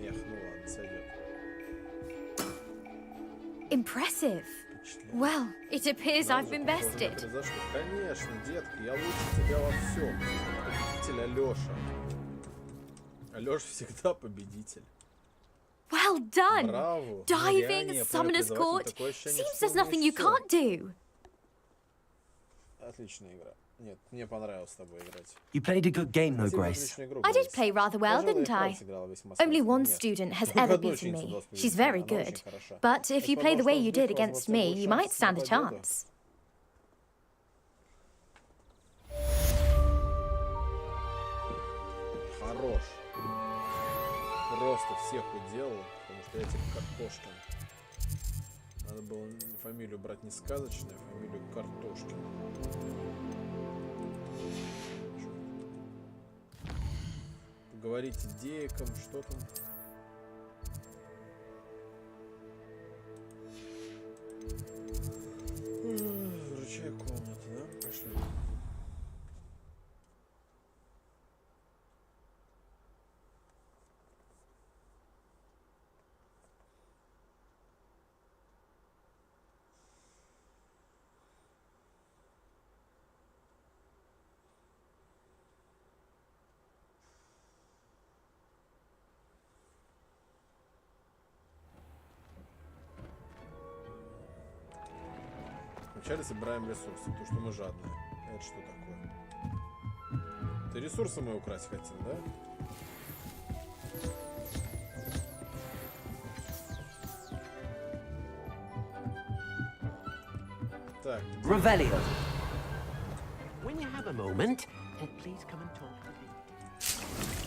Эх, ну ладно, сойдет. Impressive. Well, it appears I've been bested. Произошло. Конечно, детка, я лучше тебя во всем. Победитель Алёша. Алёша всегда победитель. Well done. Браво. Diving, Ныряние, Summoner's Court. такое ощущение, Seems что there's nothing you всё. can't do. Отличная игра. Нет, мне понравилось с тобой играть. You played a good game, though, Спасибо за Grace. отличную игру, I did Грейс. play rather well, Пожалуй, didn't я I? правда сыграла весьма Only славно. one Нет, student has только ever одной beaten ученице me. удалось She's победить, very она good. очень хороша. But if you play the way you did Возможно, against у вас me, будет you might шанс stand a на победу. chance. Хорош. Просто всех уделал, потому что я типа Картошкин. Надо было фамилию брать не сказочную, а фамилию Картошкин. Поговорить идейкам, что там. Вручай комнату, да? Пошли. Вначале собираем ресурсы, потому что мы жадные. Это что такое? Ты ресурсы мы украсть хотим, да? Так. Revelio. When you have a moment, please come and talk with me.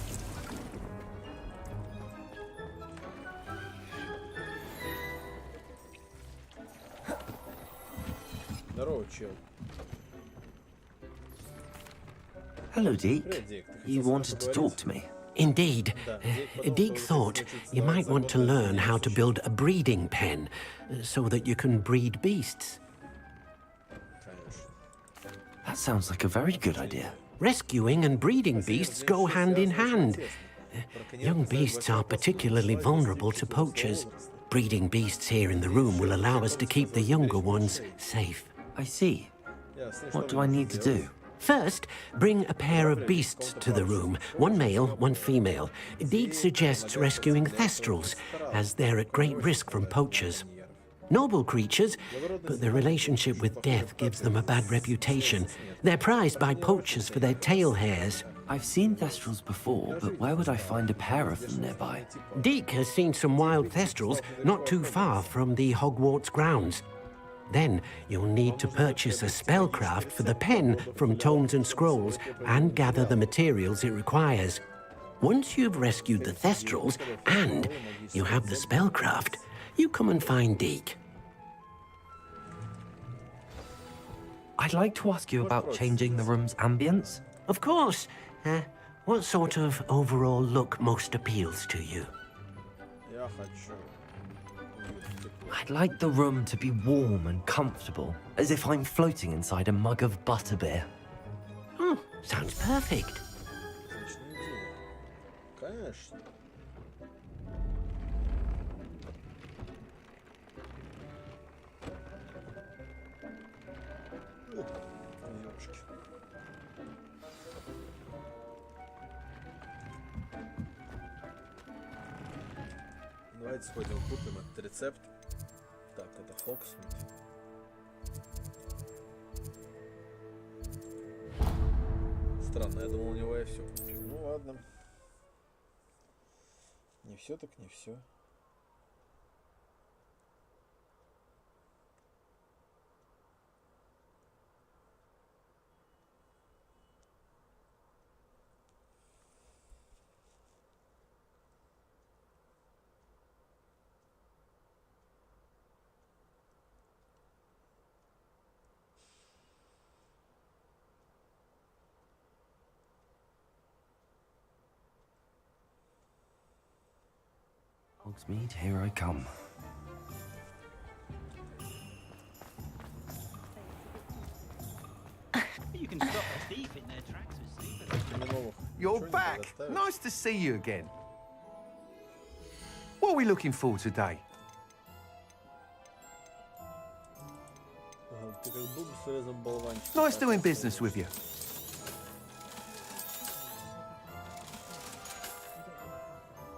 Здорово, чел. Hello, Deke. Привет, Дик. Ты You хотел wanted to talk to me. Indeed. Да, Дик Deke thought you might want to learn how to build a breeding pen so that you can breed beasts. Конечно. That sounds like a very good idea. Rescuing and breeding beasts go hand in hand. Young beasts are particularly vulnerable to poachers. Breeding beasts here in the room will allow us to keep the younger ones safe. I see. Ясно, What что do I мне need to делать? do? First, bring a pair of beasts to the room, one male, one female. Deke suggests rescuing thestrals, as they're at great risk from poachers. Noble creatures, but their relationship with death gives them a bad reputation. They're prized by poachers for their tail hairs. I've seen thestrals before, but where would I find a pair of them nearby? Deke has seen some wild thestrals not too far from the Hogwarts grounds. Then you'll need to purchase a spellcraft for the pen from Tomes and Scrolls and gather the materials it requires. Once you've rescued the thestrals and you have the spellcraft, you come and find Deke. I'd like to ask you about changing the room's ambience. Of course. What sort of overall look most appeals to you? Я хочу. I'd like the room to be warm and comfortable, as if I'm floating inside a mug of butterbeer. Oh, sounds perfect. Отличная идея. Конечно. Ёшки. Давайте сходим купим этот рецепт. Так, это Хоксмит. Странно, я думал, у него я все купил. Ну ладно. Не все так не все. Hogsmeade, here I come. You can stop a thief in their tracks with sleepers. Криминовых you're back. Nice to see you again. What are we looking for today? Nice doing business with you.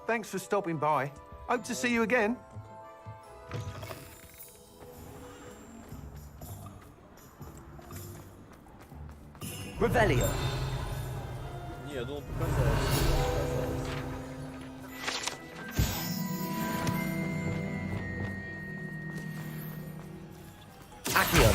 Thanks for stopping by. Hope to see you again. Revelio. Не, я думал, показалось. Accio.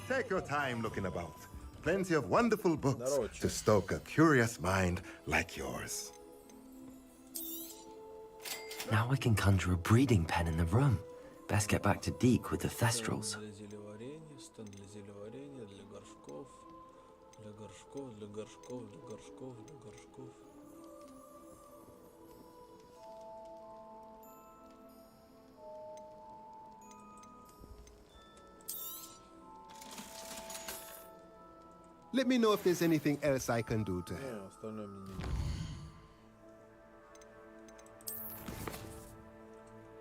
Take your time looking about. Plenty of wonderful books to stoke a curious mind like yours. Now I can conjure a breeding pen in the room. Best get back to Deke with the thestrals. Let me know if there's anything else I can do to help. Остальное мне не нужно.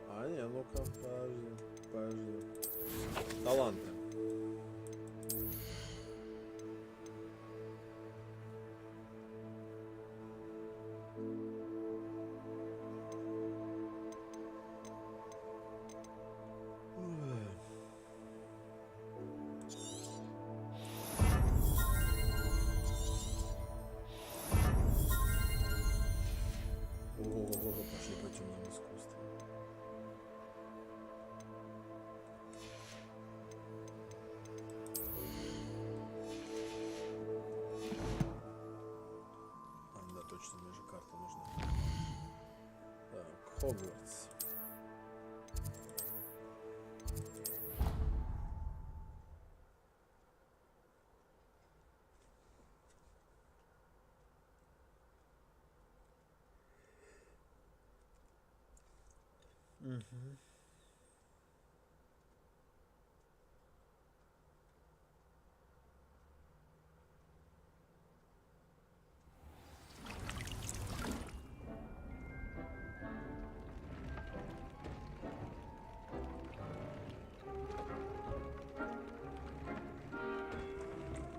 А, не, ну-ка, подожди. Таланты. Пошли по темному искусству. Да, точно, мне же карта нужна. Так, Хогвартс.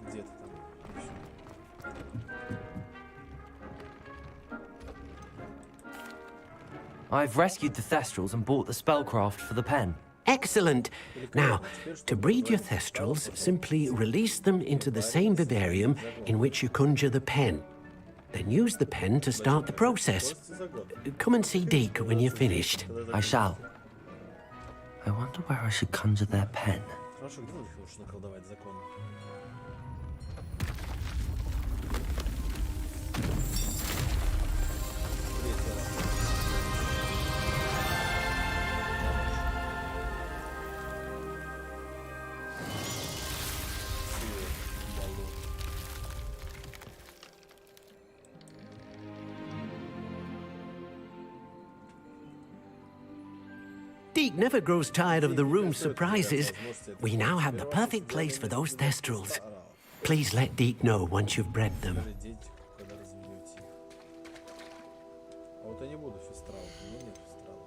Где ты там? Ещё. I've rescued the thestrals and bought the spellcraft for the pen. Excellent. Now, to breed your thestrals, simply release them into the same vivarium in which you conjure the pen. Then use the pen to start the process. Come and see Deke when you're finished. I shall. I wonder where I should conjure their pen. Хорошо, где лучше наколдовать закон? Deke never grows tired of the room's surprises. We now have the perfect place for those thestrals. Please let Deke know once you've bred them. Когда разведете их. А вот я не буду фестрал, у меня нет фестрала.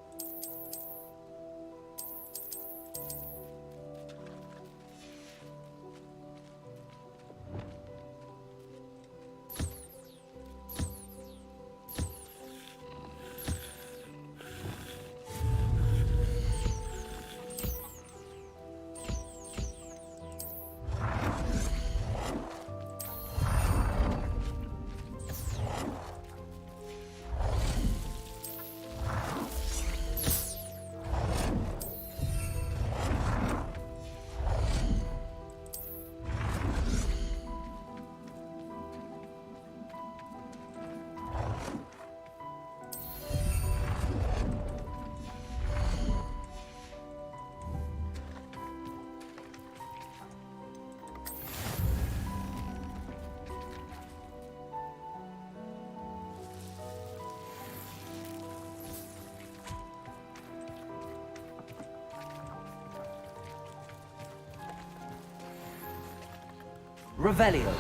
Revelio.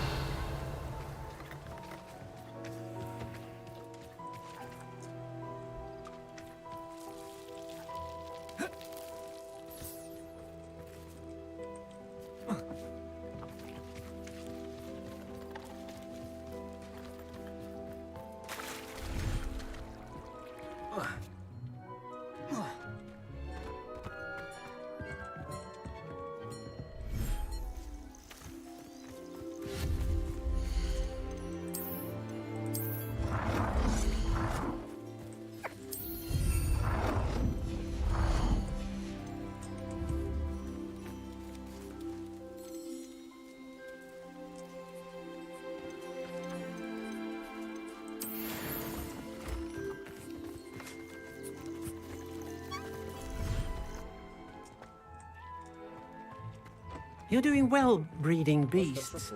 You're doing well breeding beasts.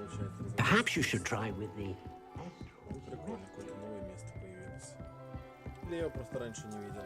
Perhaps you should try with the... Прикольно, какое-то новое место появилось. Или я его просто раньше не видел.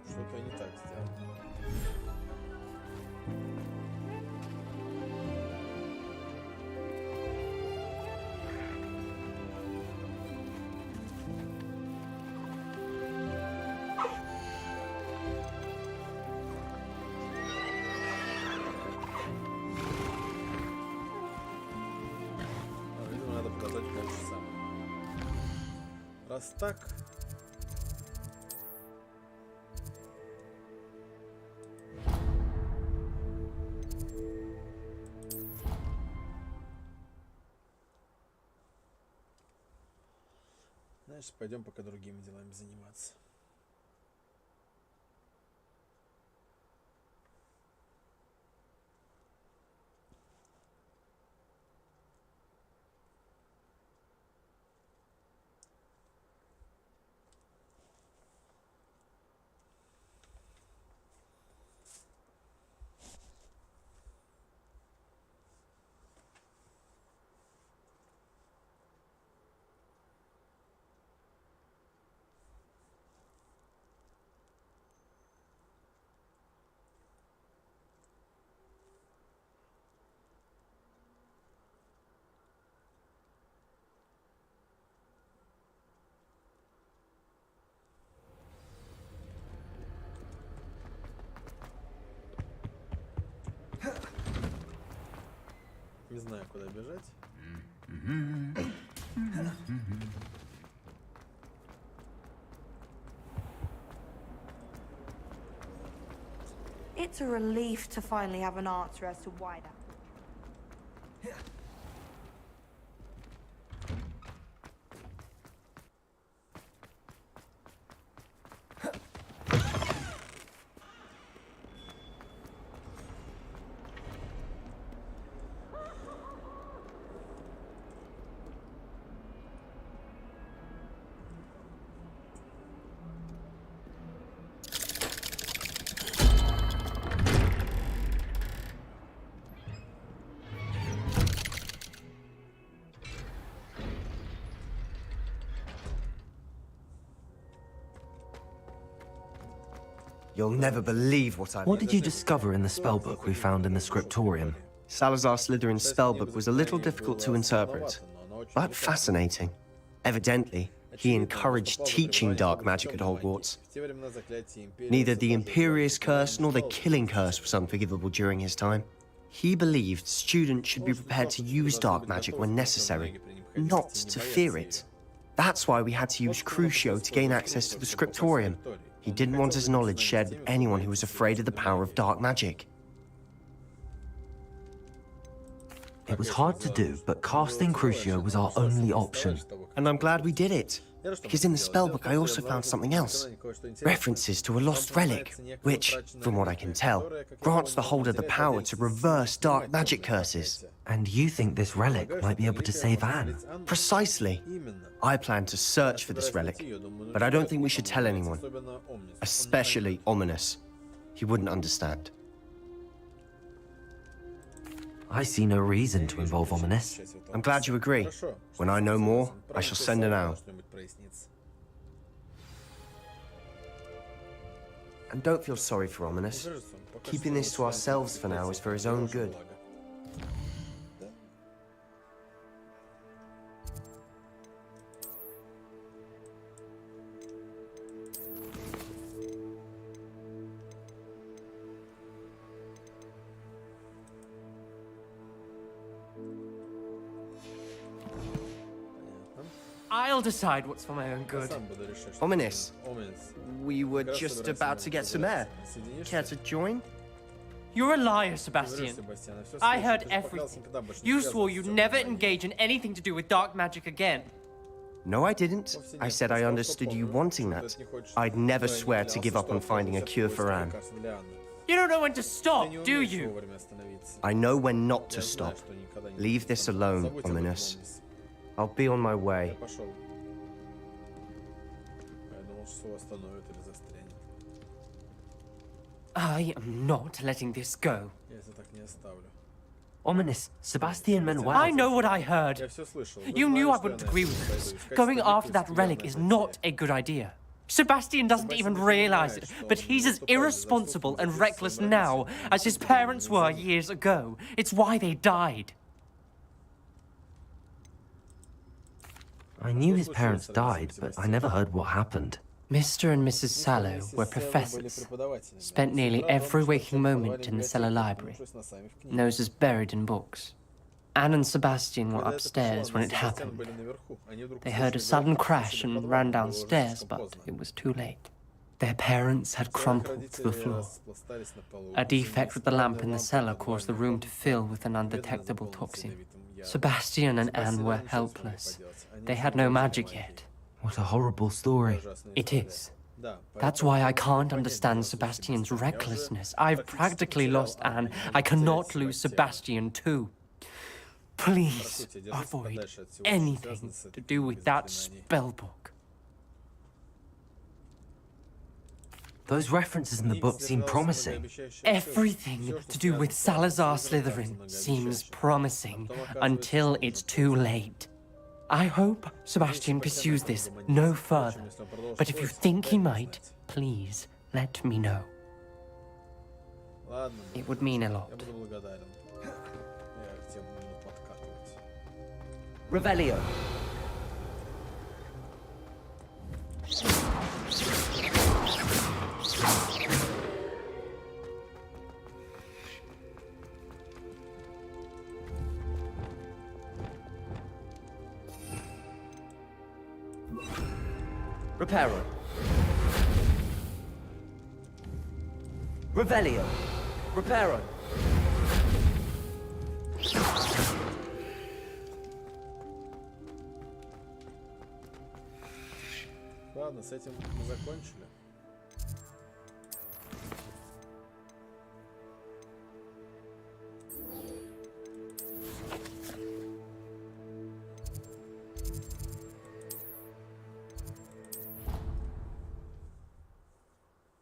Что-то я не так сделал. Видимо, надо показать то же самое. Раз так, значит, пойдем пока другими делами заниматься. Не знаю, куда бежать. It's a relief to finally have an answer as to why that. You'll never believe what I've... What did you discover in the spellbook we found in the scriptorium? Salazar Slytherin's spellbook was a little difficult to interpret, but fascinating. Evidently, he encouraged teaching dark magic at Hogwarts. Neither the Imperious Curse nor the Killing Curse was unforgivable during his time. He believed students should be prepared to use dark magic when necessary, not to fear it. That's why we had to use Crucio to gain access to the scriptorium. He didn't want his knowledge shared with anyone who was afraid of the power of dark magic. It was hard to do, but casting Crucio was our only option. And I'm glad we did it. Because in the spellbook I also found something else. References to a lost relic, which, from what I can tell, grants the holder the power to reverse dark magic curses. And you think this relic might be able to save Anne? Precisely. I plan to search for this relic, but I don't think we should tell anyone. Especially Ominous. He wouldn't understand. I see no reason to involve Ominous. I'm glad you agree. When I know more, I shall send an owl. And don't feel sorry for Ominous. Keeping this to ourselves for now is for his own good. I'll decide what's for my own good. Ominous, we were just about to get some air. Care to join? You're a liar, Sebastian. I heard everything. You swore you'd never engage in anything to do with dark magic again. No, I didn't. I said I understood you wanting that. I'd never swear to give up on finding a cure for Anne. You don't know when to stop, do you? I know when not to stop. Leave this alone, Ominous. I'll be on my way. I am not letting this go. Ominous, Sebastian meant well. I know what I heard. You knew I wouldn't agree with this. Going after that relic is not a good idea. Sebastian doesn't even realize it, but he's as irresponsible and reckless now as his parents were years ago. It's why they died. I knew his parents died, but I never heard what happened. Mr. and Mrs. Sallow were professors, spent nearly every waking moment in the cellar library, noses buried in books. Anne and Sebastian were upstairs when it happened. They heard a sudden crash and ran downstairs, but it was too late. Their parents had crumpled to the floor. A defect with the lamp in the cellar caused the room to fill with an undetectable toxin. Sebastian and Anne were helpless. They had no magic yet. What a horrible story. It is. That's why I can't understand Sebastian's recklessness. I've practically lost Anne. I cannot lose Sebastian too. Please avoid anything to do with that spellbook. Those references in the book seem promising. Everything to do with Salazar Slytherin seems promising until it's too late. I hope Sebastian pursues this no further, but if you think he might, please let me know. It would mean a lot. Revelio. Reparo. Revelio. Reparo. Ладно, с этим мы закончили.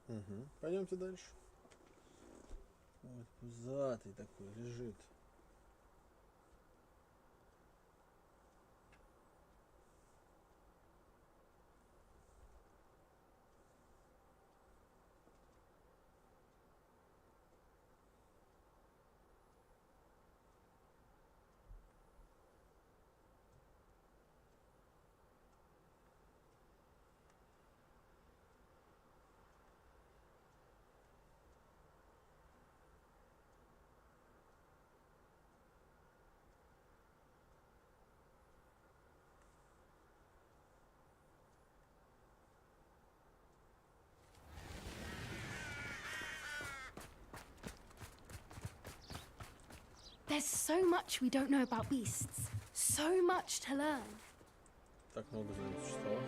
Угу. Пойдемте дальше. Вот пузатый такой лежит. There's so much we don't know about beasts. So much to learn. Так много знаем о существах.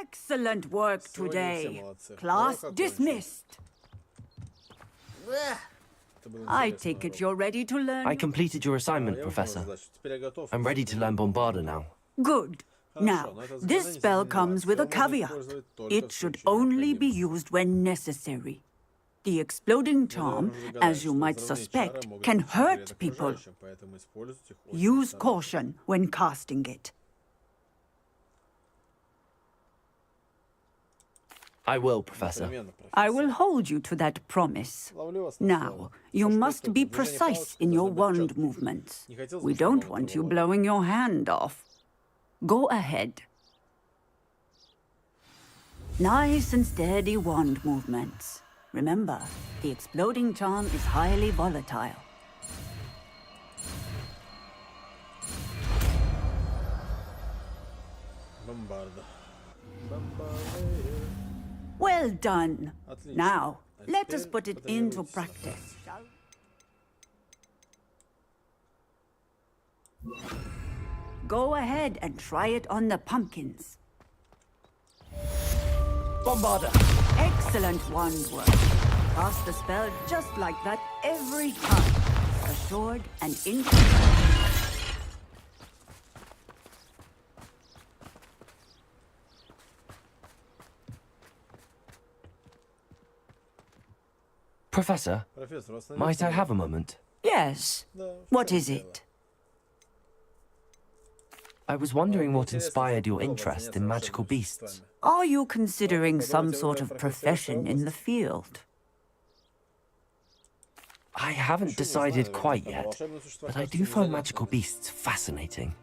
Excellent work today. Class dismissed. I take it you're ready to learn. I completed your assignment, Professor. I'm ready to learn Bombarda now. Good. Now, this spell comes with a caveat. It should only be used when necessary. The exploding charm, as you might suspect, can hurt people. Use caution when casting it. I will, Professor. I will hold you to that promise. Now, you must be precise in your wand movements. We don't want you blowing your hand off. Go ahead. Nice and steady wand movements. Remember, the exploding charm is highly volatile. Well done. Now, let us put it into practice. Go ahead and try it on the pumpkins. Bombarda! Excellent wand work. Cast the spell just like that every time. Assured and instant. Professor, might I have a moment? Yes. What is it? I was wondering what inspired your interest in magical beasts. Are you considering some sort of profession in the field? I haven't decided quite yet, but I do find magical beasts fascinating.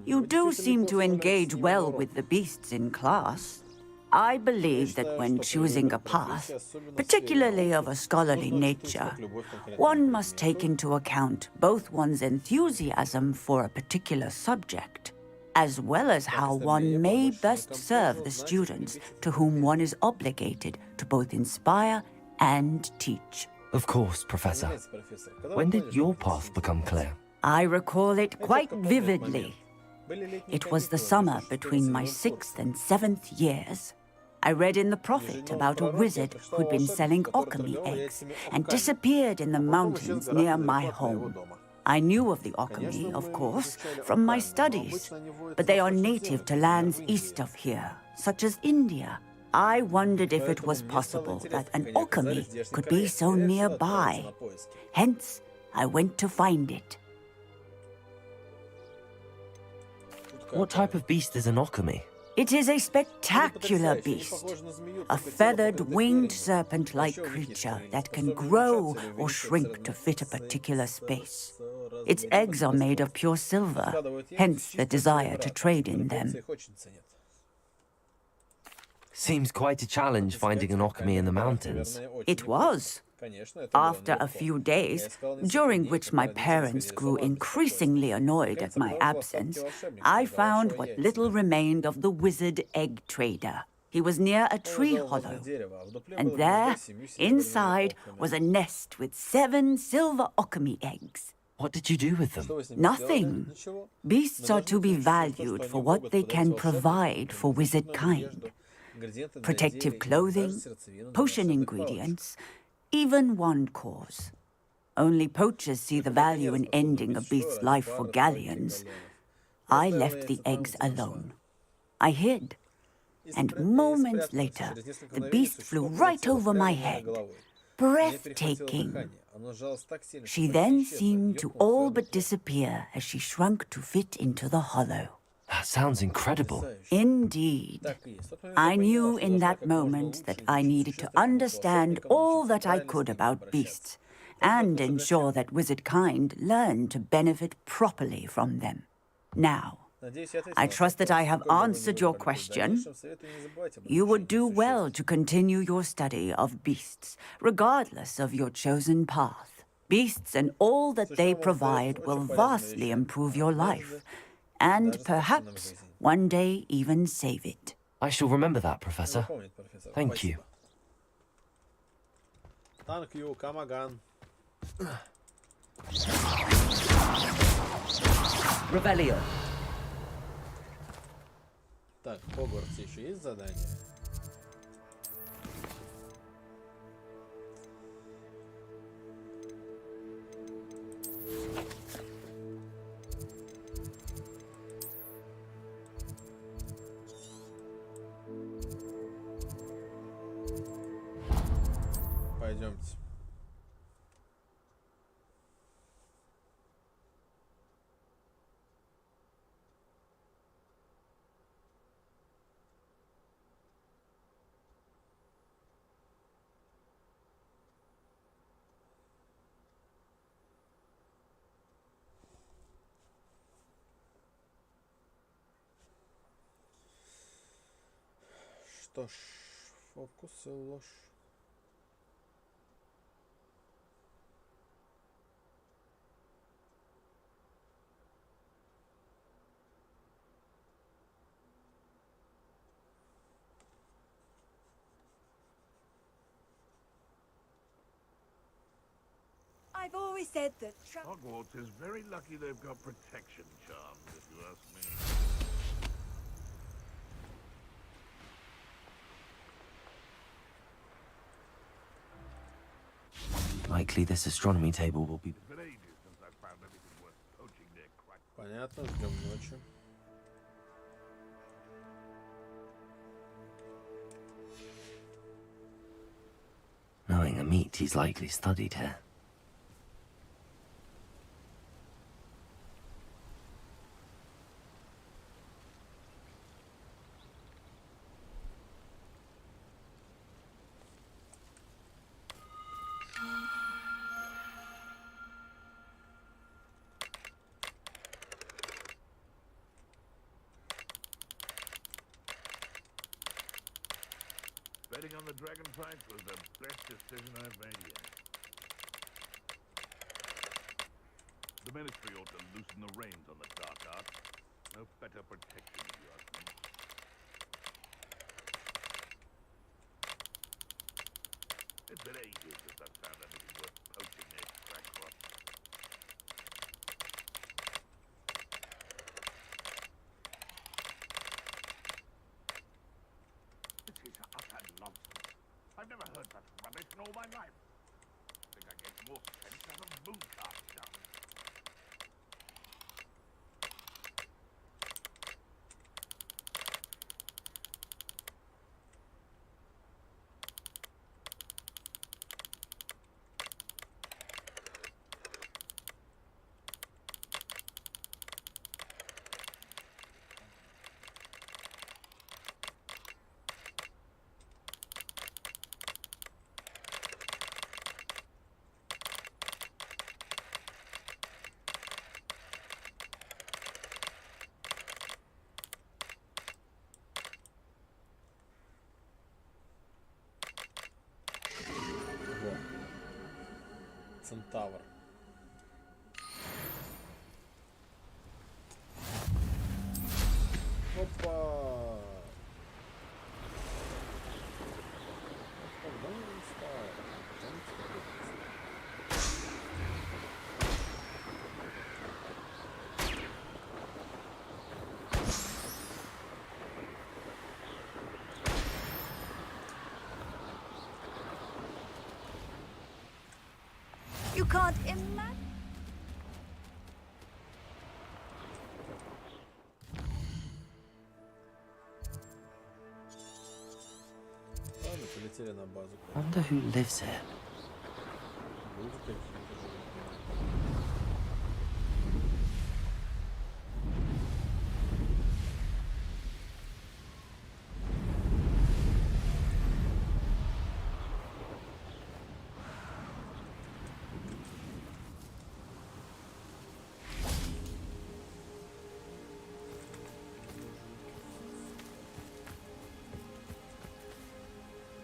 You do seem to engage well with the beasts in class. I believe that when choosing a path, particularly of a scholarly nature, one must take into account both one's enthusiasm for a particular subject, as well as how one may best serve the students to whom one is obligated to both inspire and teach. Of course, Professor. When did your path become clear? I recall it quite vividly. It was the summer between my 6th and 7th years. I read in the Prophet about a wizard who'd been selling alchemy eggs and disappeared in the mountains near my home. I knew of the alchemy, of course, from my studies, but they are native to lands east of here, such as India. I wondered if it was possible that an alchemy could be so nearby. Hence, I went to find it. What type of beast is an alchemy? It is a spectacular beast, a feathered, winged serpent-like creature that can grow or shrink to fit a particular space. Its eggs are made of pure silver, hence the desire to trade in them. Seems quite a challenge finding an alchemy in the mountains. It was. After a few days, during which my parents grew increasingly annoyed at my absence, I found what little remained of the wizard egg trader. He was near a tree hollow, and there, inside, was a nest with 7 silver alchemy eggs. What did you do with them? Nothing. Beasts are to be valued for what they can provide for wizard kind. Protective clothing, potion ingredients, even wand cores. Only poachers see the value in ending a beast's life for galleons. I left the eggs alone. I hid, and moments later, the beast flew right over my head. Breathtaking. She then seemed to all but disappear as she shrunk to fit into the hollow. That sounds incredible. Indeed. I knew in that moment that I needed to understand all that I could about beasts and ensure that wizard kind learned to benefit properly from them. Now, I trust that I have answered your question. You would do well to continue your study of beasts, regardless of your chosen path. Beasts and all that they provide will vastly improve your life, and perhaps one day even save it. I shall remember that, Professor. Thank you. Thank you, Kamagan. Revelio. Так, в Хогвартсе еще есть задание? Пойдемте. Что ж, фокус и ложь. I've always said that. Hogwarts is very lucky they've got protection charms, if you ask me. Likely this astronomy table will be... It's been ages since I found anything worth poaching their crack. Понятно, ждем ночи. Knowing a meat, he's likely studied here. Betting on the dragon fights was the best decision I've made yet. The Ministry ought to loosen the reins on the dark arts. No better protection, if you ask me. It's been ages since I've found anything worth poaching their crackpot. This is utter nonsense. I've never heard such rubbish in all my life. I think I get more sense out of mooncalf stuff. Центавр. Опа! You can't imagine. Ладно, полетели на базу. Wonder who lives here. Люди какие-то.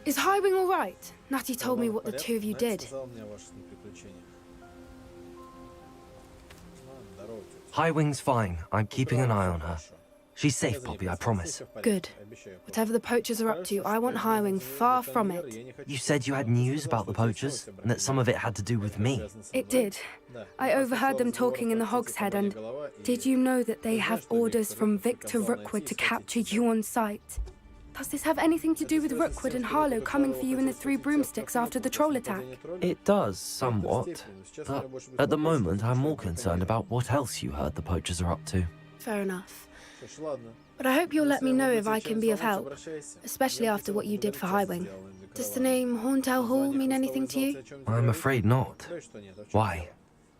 Is Highwing all right? Natty told me what the two of you did. Highwing's fine. I'm keeping an eye on her. She's safe, Poppy, I promise. Good. Whatever the poachers are up to, I want Highwing far from it. You said you had news about the poachers, and that some of it had to do with me. It did. I overheard them talking in the Hogshead, and did you know that they have orders from Victor Rookwood to capture you on sight? Does this have anything to do with Rookwood and Harlow coming for you in the Three Broomsticks after the troll attack? It does, somewhat. But at the moment, I'm more concerned about what else you heard the poachers are up to. Fair enough. But I hope you'll let me know if I can be of help, especially after what you did for Highwing. Does the name Horntail Hall mean anything to you? I'm afraid not. Why?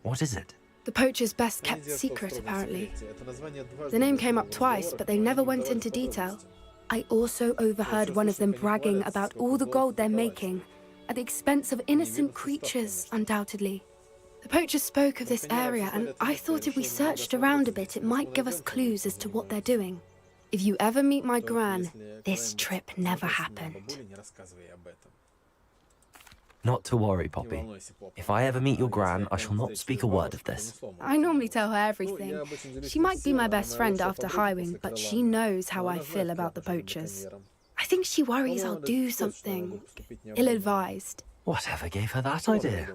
What is it? The poacher's best kept secret, apparently. The name came up twice, but they never went into detail. I also overheard one of them bragging about all the gold they're making, at the expense of innocent creatures, undoubtedly. The poachers spoke of this area, and I thought if we searched around a bit, it might give us clues as to what they're doing. If you ever meet my gran, this trip never happened. Not to worry, Poppy. If I ever meet your gran, I shall not speak a word of this. I normally tell her everything. She might be my best friend after Highwing, but she knows how I feel about the poachers. I think she worries I'll do something ill-advised. Whatever gave her that idea?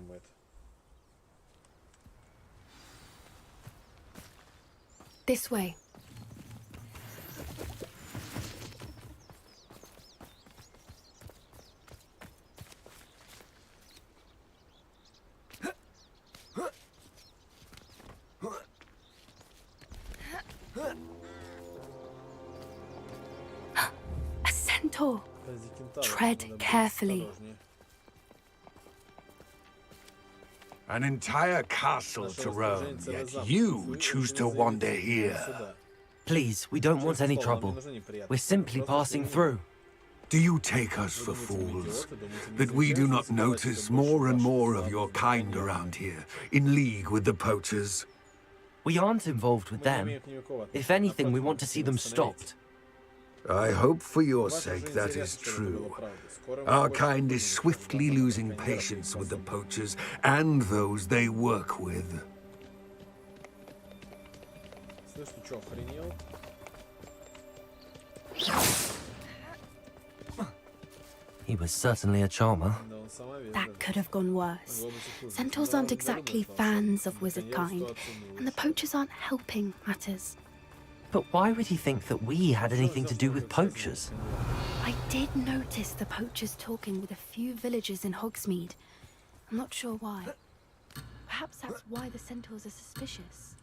This way. A centaur. Tread carefully. An entire castle to roam, yet you choose to wander here. Please, we don't want any trouble. We're simply passing through. Do you take us for fools? That we do not notice more and more of your kind around here, in league with the poachers? We aren't involved with them. If anything, we want to see them stopped. I hope for your sake that is true. Our kind is swiftly losing patience with the poachers and those they work with. He was certainly a charmer. That could have gone worse. Centaurs aren't exactly fans of wizard kind, and the poachers aren't helping matters. But why would he think that we had anything to do with poachers? I did notice the poachers talking with a few villagers in Hogsmeade. I'm not sure why. Perhaps that's why the centaurs are suspicious.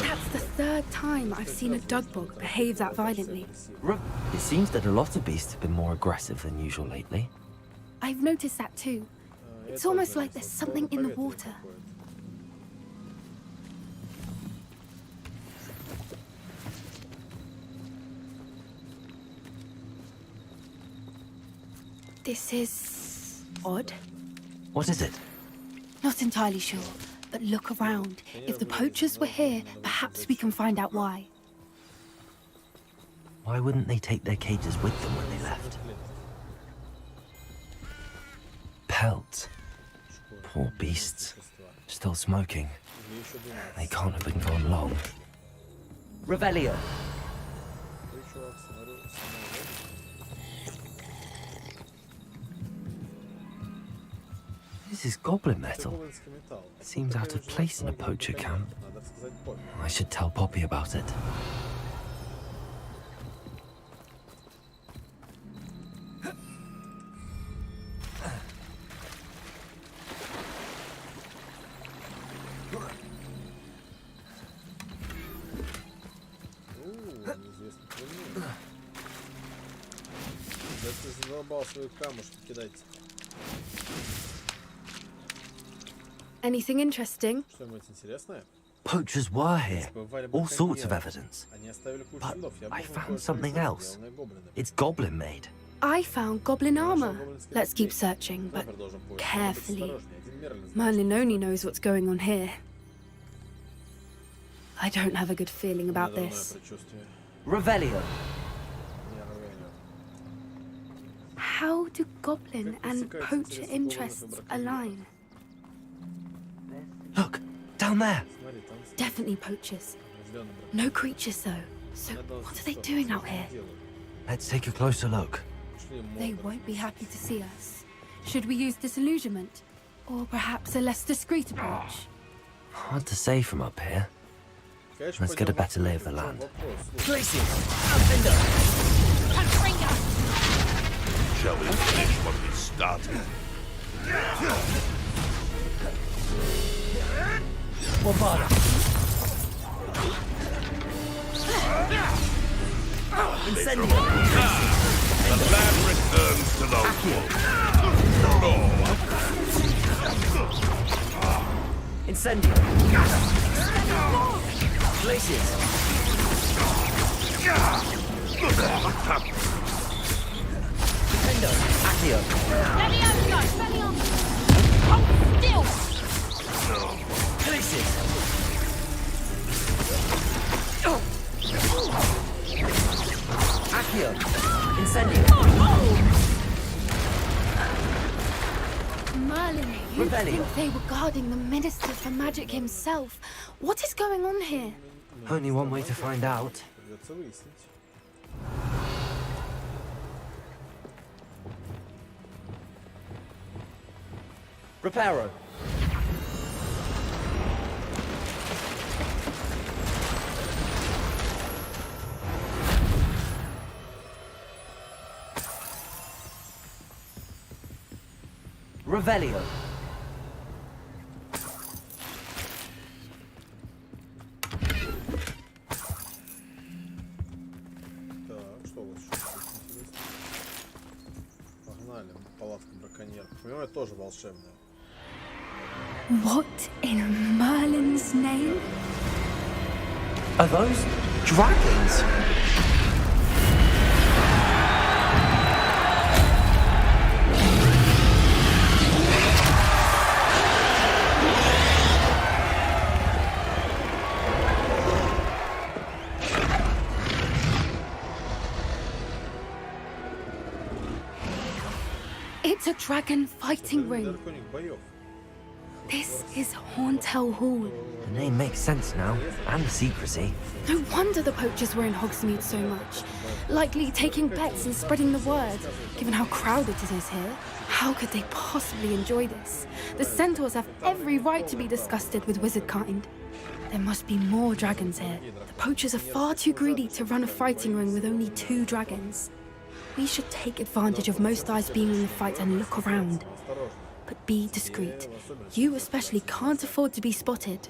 That's the third time I've seen a dugbog behave that violently. It seems that a lot of beasts have been more aggressive than usual lately. I've noticed that too. It's almost like there's something in the water. This is odd. What is it? Not entirely sure, but look around. If the poachers were here, perhaps we can find out why. Why wouldn't they take their cages with them when they left? Pelts. Poor beasts. Still smoking. They can't have been gone long. Revelio. This is goblin metal. It seems out of place in a poacher camp. I should tell Poppy about it. Anything interesting? Что-нибудь интересное? Poachers were here. Побывали All sorts of браконьеры. evidence. Они оставили кучу But следов. Я I обнаружил found кое-что something интересное, else. сделанное гоблинами. It's goblin made. I found goblin armor. Let's keep searching, Давай but продолжим поиски. Будь carefully. осторожнее. Один Мерлин знает, Merlin only knows what's going on here. I don't have a good feeling about что дурное this. предчувствие. Revelio. Не Равеню. How do goblin and poacher interests align? Look, down there. Смотри, там Definitely poachers. зелёный брак. No creatures, though. So, what are they doing out here? Let's take a closer look. Шли They мордой. won't be happy to see us. Should we use disillusionment? Or perhaps a less discreet approach? Hard to say from up here. Конечно, Let's get a пойдём better lay of the в чём land. вопрос? Слушай, Shall we finish what we started? The land returns to the floor. Incendio. Glaciers. Defendo. Accio. Glaciers. Accio. Incendio. Merlin, you Revelio. think they were guarding the Minister for Magic himself? What is going on here? Only one way to find out. придётся выяснить. Reparo. Revelio. Так, что у вас еще здесь интересно? Погнали, палатка браконьеров. Понимаю, тоже волшебная. What in Merlin's name? Are those dragons? It's a dragon fighting ring. Драконик боев. This is Hauntel Hall. The name makes sense now, and the secrecy. No wonder the poachers were in Hogsmeade so much. Likely taking bets and spreading the word, given how crowded it is here. How could they possibly enjoy this? The centaurs have every right to be disgusted with wizard kind. There must be more dragons here. The poachers are far too greedy to run a fighting ring with only 2 dragons. We should take advantage of most eyes being in the fight and look around. But be discreet. You especially can't afford to be spotted.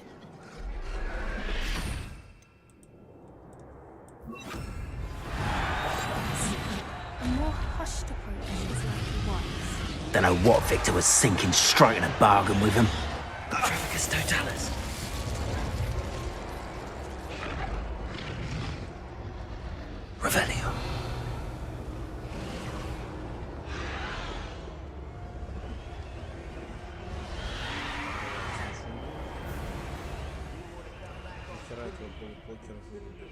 A more hushed approach is likely wise. Don't know what Victor was thinking, striking a bargain with him. Trafficus Totalis. Revelio. Нахера этого полупокера вырубили?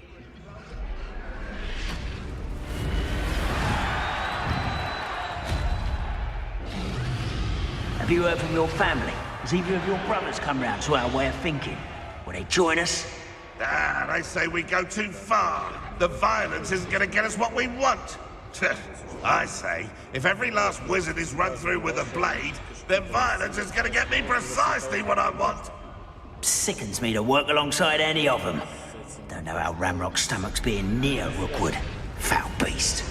Have you heard from your family? Has either of your brothers come round to our way of thinking? Will they join us? Ah, they say we go too far. The violence isn't going to get us what we want. I say, if every last wizard is run through with a blade, then violence is going to get me precisely what I want. Sickens me to work alongside any of them. Don't know how Ramrock's stomach's being near Rookwood. Foul beast.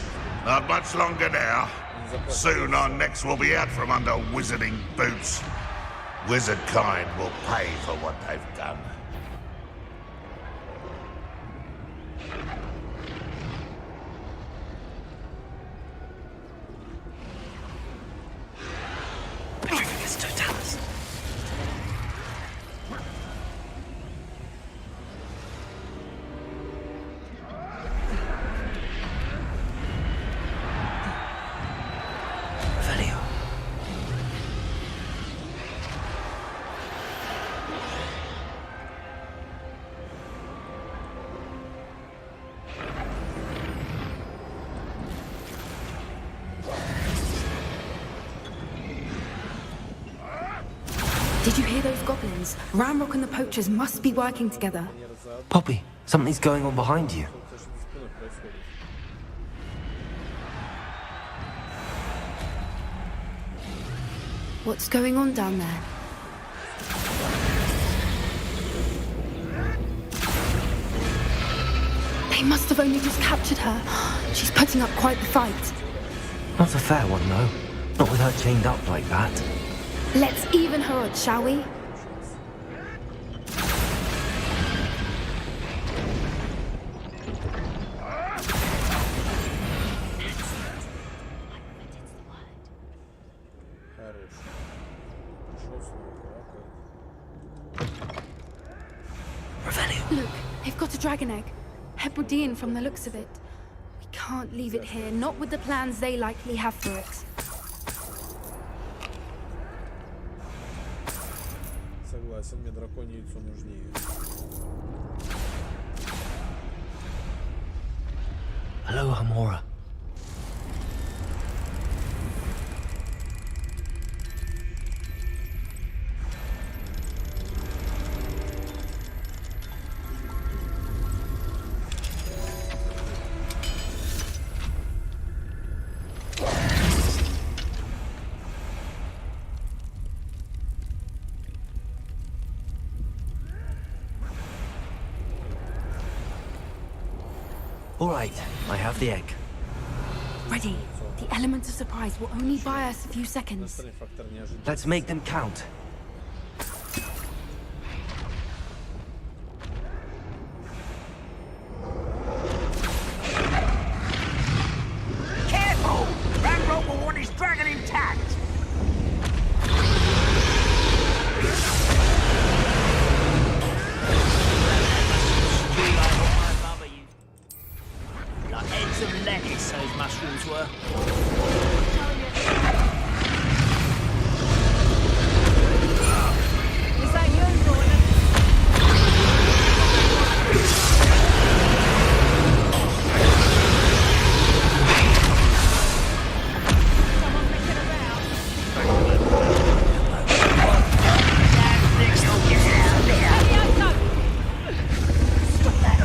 Not much longer now. Soon our necks will be out from under wizarding boots. Wizard kind will pay for what they've done. Trafficus Totalis. Did you hear those goblins? Ramrock and the poachers must be working together. Poppy, something's going on behind you. What's going on down there? They must have only just captured her. She's putting up quite the fight. Not a fair one, though. Not with her chained up like that. Let's even her odds, shall we? Look, they've got a dragon egg. Hebridean from the looks of it. We can't leave it here, not with the plans they likely have for it. Согласен, мне драконье яйцо нужнее. Hello, Hamora. All right, I have the egg. Ready. The element of surprise will only buy us a few seconds. Let's make them count. Careful! Ramrock will want his dragon intact! Like heads of lettuce, those mushrooms were. Is that you, Roland? Someone picking around. Stop that.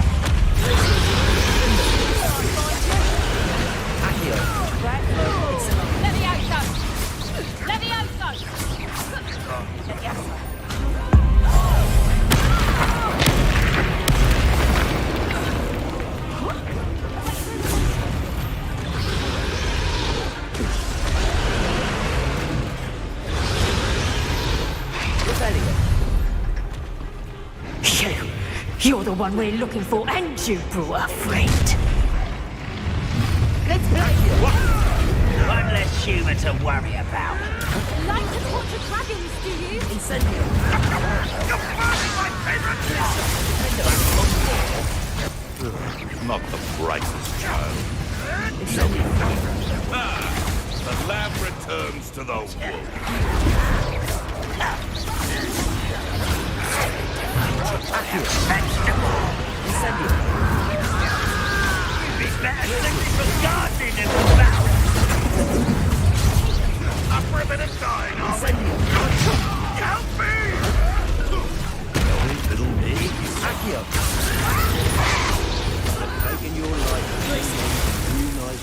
You're the one we're looking for, and you brought a friend. Let's play you. One less human to worry about. Like to torture dragons, do you? Incendio. You're burning my favorite Not the brightest child. The lamb returns to the wolf. Up for a bit of dying, are we? Help me! Little me. Accio. Taking your life. You guys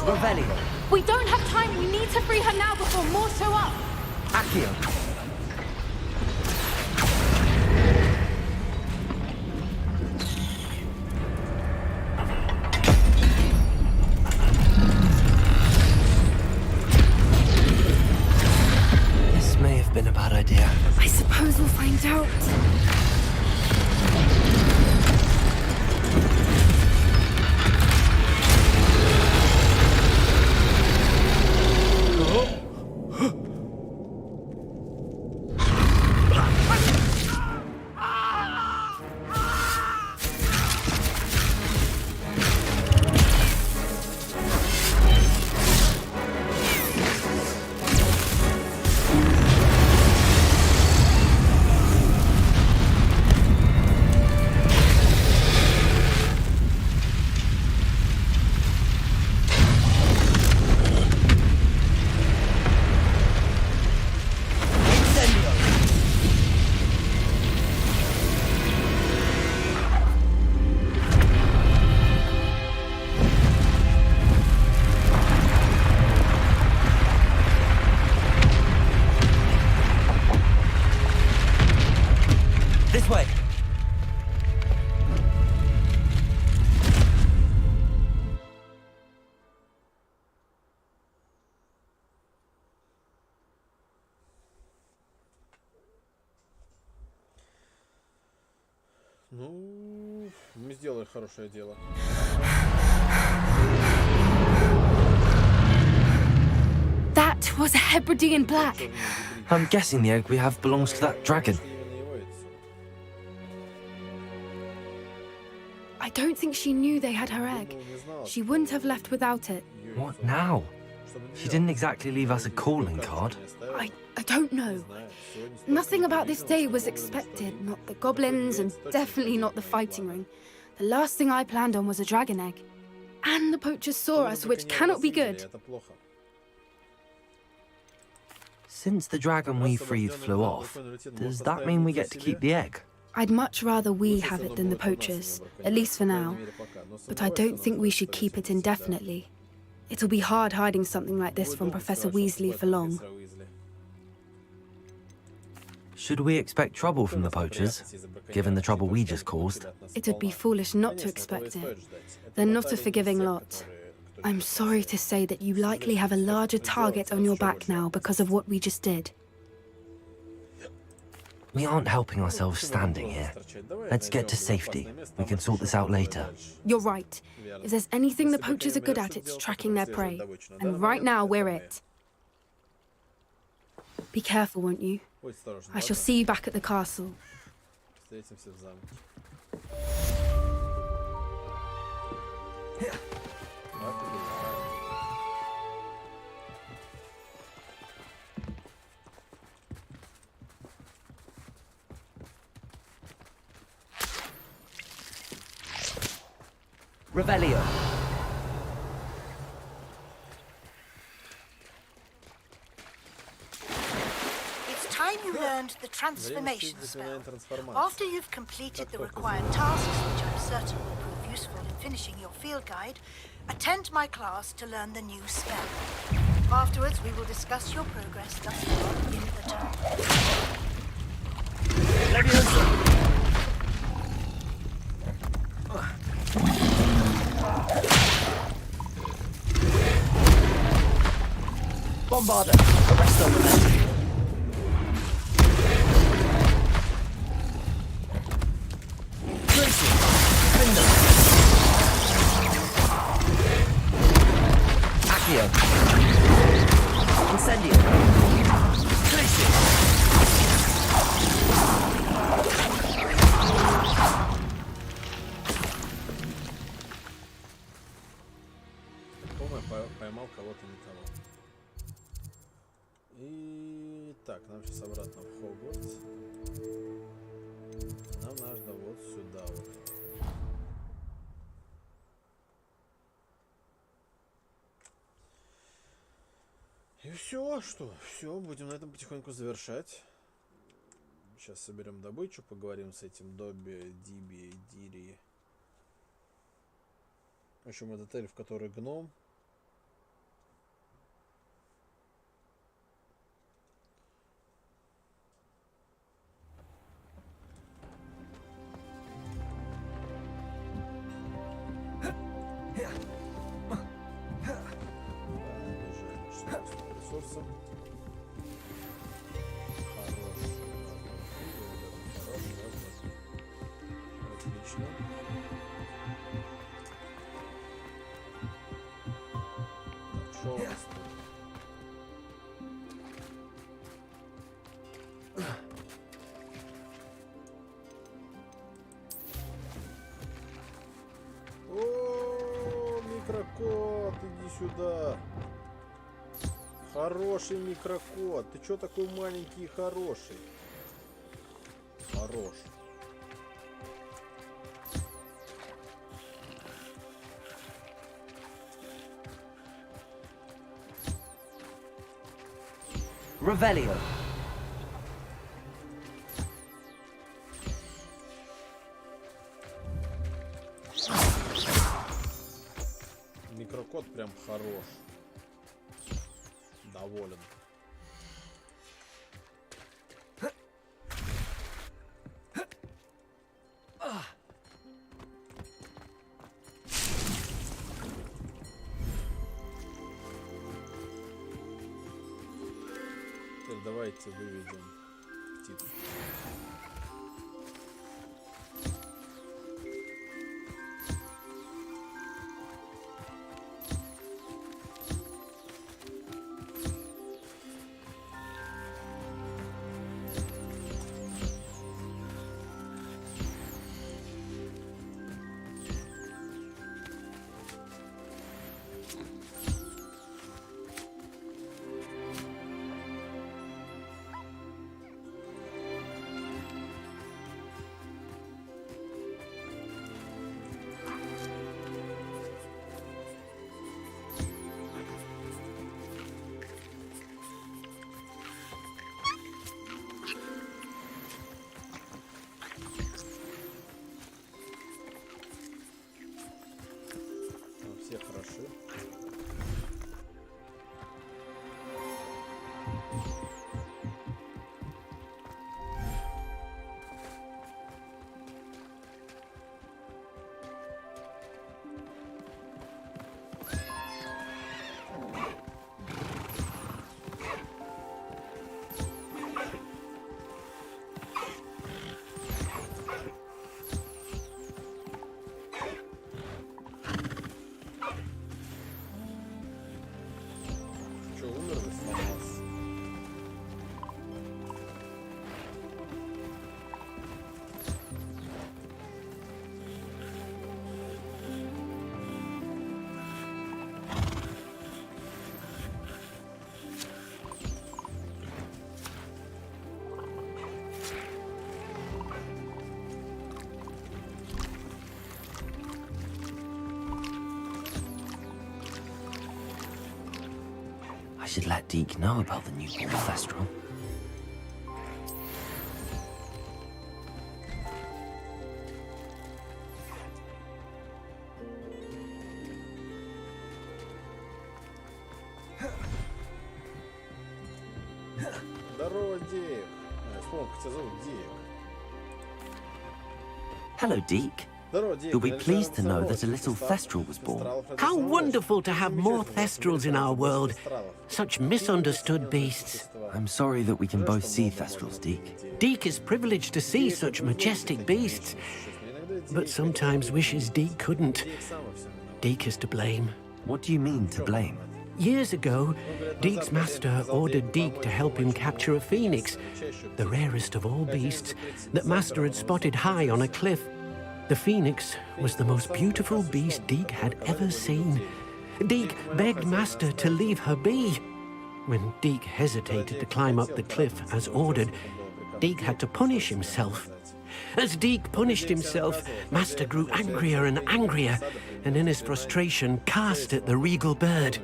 Revelio. We don't have time. We need to free her now before more show up. Accio. This may have been a bad idea. I suppose we'll find out. This way. Ну, мы сделали хорошее дело. That was a Hebridean black. I'm guessing the egg we have belongs to that dragon. I don't think she knew they had her egg. She wouldn't have left without it. What now? She didn't exactly leave us a calling card. I don't know. Nothing about this day was expected. Not the goblins, and definitely not the fighting ring. The last thing I planned on was a dragon egg. And the poachers saw us, which cannot be good. Since the dragon we freed flew off, does that mean we get to keep the egg? I'd much rather we have it than the poachers, at least for now. But I don't think we should keep it indefinitely. It'll be hard hiding something like this from Professor Weasley for long. Should we expect trouble from the poachers, given the trouble we just caused? It'd be foolish not to expect it. They're not a forgiving lot. I'm sorry to say that you likely have a larger target on your back now because of what we just did. We aren't helping ourselves standing here. Let's get to safety. We can sort this out later. You're right. If there's anything the poachers are good at, it's tracking their prey. And right now, we're it. Be careful, won't you? I shall see you back at the castle. Revelio. It's time you learned the transformation spell. After you've completed the required tasks, which I'm certain will prove useful in finishing your field guide, attend my class to learn the new spell. Afterwards, we will discuss your progress thus far in the term. Bombarder. Arrest on the left. Tracy. Defender. Accio. Incendio. Tracy. По-моему, поймал кого-то не того. И так, нам сейчас обратно в Хогвартс. Нам надо вот сюда вот. И все, что? Все, будем на этом потихоньку завершать. Сейчас соберем добычу, поговорим с этим Добби, Диби, Дири. В общем, этот эльф, который гном. получится. Отлично. Что у нас тут? О, микрокот, иди сюда. Хороший микрокот. Ты чё такой маленький и хороший? Хорош. Revelio. Микрокот прям хорош. Доволен. Теперь давайте выведем птицу. Все хороши. Что, умерли, сломался? I should let Deke know about the newborn Thestral. Здорово, Дик. Я вспомнил, как тебя зовут Дик. Hello, Deke. You'll be pleased to know that a little Thestral was born. How wonderful to have more Thestrals in our world. Such misunderstood beasts. I'm sorry that we can both see Thestrals, Deke. Deke is privileged to see such majestic beasts, but sometimes wishes Deke couldn't. Deke is to blame. What do you mean, to blame? Years ago, Deke's master ordered Deke to help him capture a phoenix, the rarest of all beasts, that master had spotted high on a cliff. The phoenix was the most beautiful beast Deke had ever seen. Deke begged master to leave her be. When Deke hesitated to climb up the cliff as ordered, Deke had to punish himself. As Deke punished himself, master grew angrier and angrier, and in his frustration cast at the regal bird.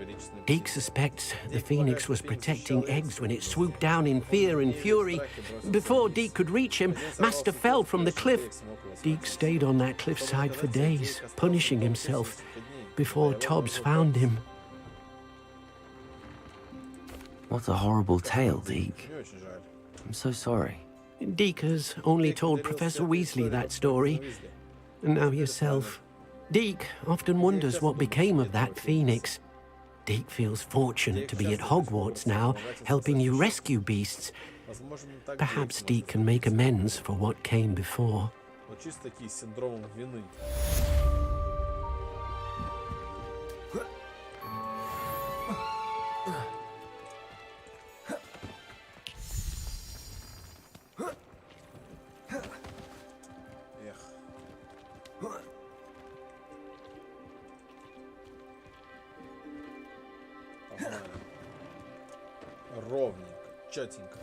Deke suspects the phoenix was protecting eggs when it swooped down in fear and fury. Before Deke could reach him, master fell from the cliff. Deke stayed on that cliffside for days, punishing himself, before Tobbs found him. What a horrible tale, Deke. I'm so sorry. Deke has only told Professor Weasley that story, and now yourself. Deke often wonders what became of that phoenix. Deke feels fortunate to be at Hogwarts now, helping you rescue beasts. Perhaps Deke can make amends for what came before. Вот чисто такие с синдромом вины. Ровненько, четенько.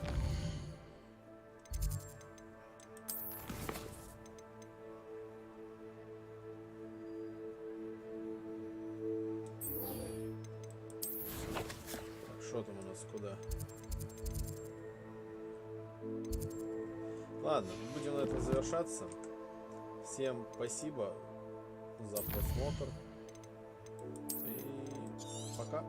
Так, что там у нас куда? Ладно, будем на этом завершаться. Всем спасибо за просмотр. И пока.